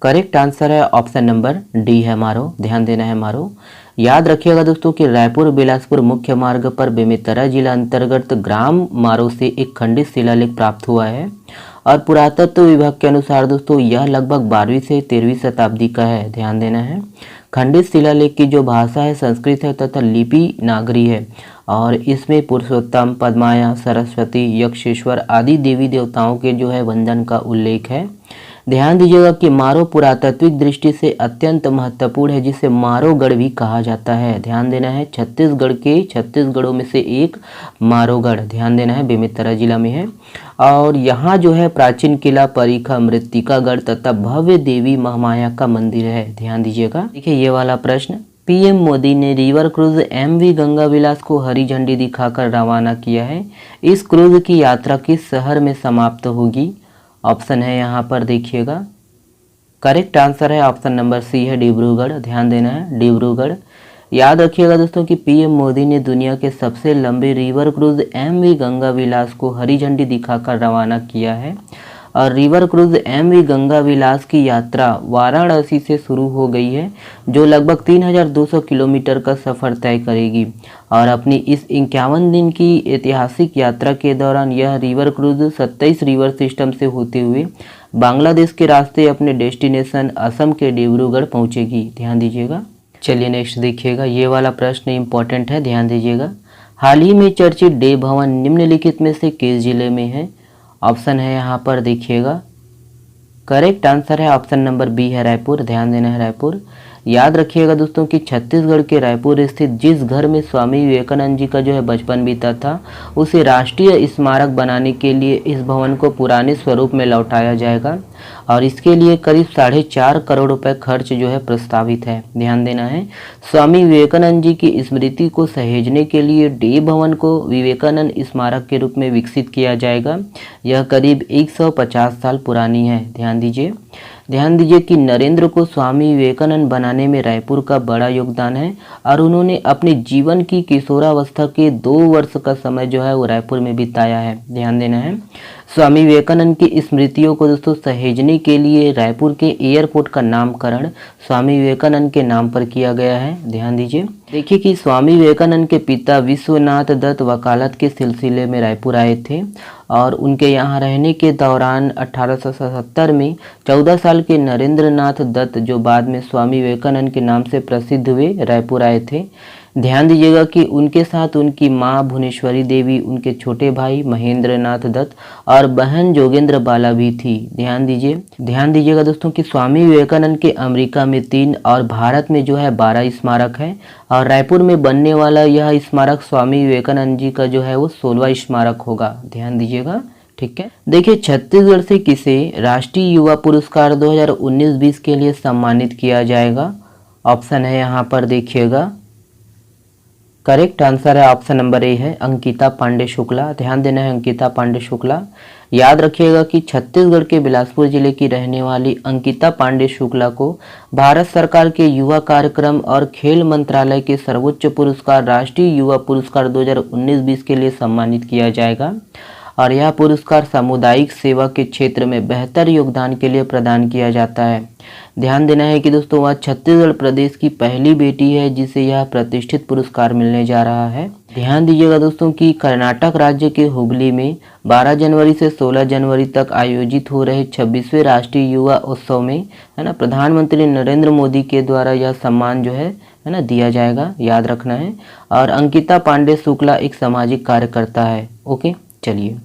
करेक्ट आंसर है ऑप्शन नंबर डी है मारो। ध्यान देना है मारो। याद रखिएगा दोस्तों कि रायपुर बिलासपुर मुख्य मार्ग पर बेमेतरा जिला अंतर्गत ग्राम मारो से एक खंडित शिलालेख प्राप्त हुआ है और पुरातत्व विभाग के अनुसार दोस्तों यह लगभग 12वीं से 13वीं शताब्दी का है, ध्यान देना है। खंडित शिलालेख की जो भाषा है संस्कृत है तथा लिपि नागरी है और इसमें पुरुषोत्तम, पद्माया, सरस्वती, यक्षेश्वर आदि देवी देवताओं के जो है वंदन का उल्लेख है। ध्यान दीजिएगा कि मारो पुरातात्विक दृष्टि से अत्यंत महत्वपूर्ण है, जिसे मारोगढ़ भी कहा जाता है। ध्यान देना है, छत्तीसगढ़ के 36 गढ़ों में से एक मारोगढ़, ध्यान देना है, बेमेतरा जिला में है। और यहाँ जो है प्राचीन किला, परीखा, मृत्तिकागढ़ तथा भव्य देवी महामाया का मंदिर है। ध्यान दीजिएगा। देखिए ये वाला प्रश्न, पीएम मोदी ने रिवर क्रूज एमवी गंगा विलास को हरी झंडी दिखाकर रवाना किया है। इस क्रूज की यात्रा किस शहर में समाप्त होगी? ऑप्शन है यहाँ पर देखिएगा, करेक्ट आंसर है ऑप्शन नंबर सी है डिब्रूगढ़। ध्यान देना है, डिब्रूगढ़। याद रखिएगा दोस्तों कि पीएम मोदी ने दुनिया के सबसे लंबे रिवर क्रूज एमवी गंगा विलास को हरी झंडी दिखाकर रवाना किया है और रिवर क्रूज एमवी गंगा विलास की यात्रा वाराणसी से शुरू हो गई है, जो लगभग 3200 किलोमीटर का सफ़र तय करेगी और अपनी इस 51 दिन की ऐतिहासिक यात्रा के दौरान यह रिवर क्रूज 27 रिवर सिस्टम से होते हुए बांग्लादेश के रास्ते अपने डेस्टिनेशन असम के डिब्रूगढ़ पहुंचेगी। ध्यान दीजिएगा। चलिए नेक्स्ट देखिएगा, ये वाला प्रश्न इंपॉर्टेंट है, ध्यान दीजिएगा। हाल ही में चर्चित डे भवन निम्नलिखित में से किस जिले में है? ऑप्शन है यहाँ पर देखिएगा, करेक्ट आंसर है ऑप्शन नंबर बी है रायपुर। ध्यान देना है, रायपुर। याद रखिएगा दोस्तों कि छत्तीसगढ़ के रायपुर स्थित जिस घर में स्वामी विवेकानंद जी का जो है बचपन बीता था, उसे राष्ट्रीय स्मारक बनाने के लिए इस भवन को पुराने स्वरूप में लौटाया जाएगा और इसके लिए करीब 4.5 करोड़ रुपए खर्च जो है प्रस्तावित है। ध्यान देना है, स्वामी विवेकानंद जी की स्मृति को सहेजने के लिए डे भवन को विवेकानंद स्मारक के रूप में विकसित किया जाएगा। यह करीब 150 साल पुरानी है। ध्यान दीजिए कि नरेंद्र को स्वामी विवेकानंद बनाने में रायपुर का बड़ा योगदान है और उन्होंने अपने जीवन की किशोरावस्था के 2 वर्ष का समय जो है वो रायपुर में बिताया है। ध्यान देना है, स्वामी विवेकानंद की स्मृतियों को दोस्तों सहेजने के लिए रायपुर के एयरपोर्ट का नामकरण स्वामी विवेकानंद के नाम पर किया गया है। ध्यान दीजिए। देखिए कि स्वामी विवेकानंद के पिता विश्वनाथ दत्त वकालत के सिलसिले में रायपुर आए थे और उनके यहाँ रहने के दौरान 1877 में 14 साल के नरेंद्र नाथ दत्त, जो बाद में स्वामी विवेकानंद के नाम से प्रसिद्ध हुए, रायपुर आए थे। ध्यान दीजिएगा कि उनके साथ उनकी माँ भुवनेश्वरी देवी, उनके छोटे भाई महेंद्र नाथ दत्त और बहन जोगेंद्र बाला भी थी। ध्यान दीजिएगा दोस्तों कि स्वामी विवेकानंद के अमेरिका में 3 और भारत में जो है 12 स्मारक है और रायपुर में बनने वाला यह स्मारक स्वामी विवेकानंद जी का जो है वो 16वां स्मारक होगा। ध्यान दीजिएगा, ठीक है। देखिए छत्तीसगढ़ से किसे राष्ट्रीय युवा पुरस्कार 2019-20 के लिए सम्मानित किया जाएगा? ऑप्शन है यहाँ पर देखिएगा, करेक्ट आंसर है ऑप्शन नंबर ए है अंकिता पांडे शुक्ला। ध्यान देना है, अंकिता पांडे शुक्ला। याद रखिएगा कि छत्तीसगढ़ के बिलासपुर जिले की रहने वाली अंकिता पांडे शुक्ला को भारत सरकार के युवा कार्यक्रम और खेल मंत्रालय के सर्वोच्च पुरस्कार राष्ट्रीय युवा पुरस्कार 2019-20 के लिए सम्मानित किया जाएगा और यह पुरस्कार सामुदायिक सेवा के क्षेत्र में बेहतर योगदान के लिए प्रदान किया जाता है। ध्यान देना है कि दोस्तों वह छत्तीसगढ़ प्रदेश की पहली बेटी है जिसे यह प्रतिष्ठित पुरस्कार मिलने जा रहा है। ध्यान दीजिएगा दोस्तों कि कर्नाटक राज्य के हुबली में 12 जनवरी से 16 जनवरी तक आयोजित हो रहे 26वें राष्ट्रीय युवा उत्सव में है ना प्रधानमंत्री नरेंद्र मोदी के द्वारा यह सम्मान जो है ना दिया जाएगा, याद रखना है। और अंकिता पांडे शुक्ला एक सामाजिक कार्यकर्ता है। ओके, चलिए।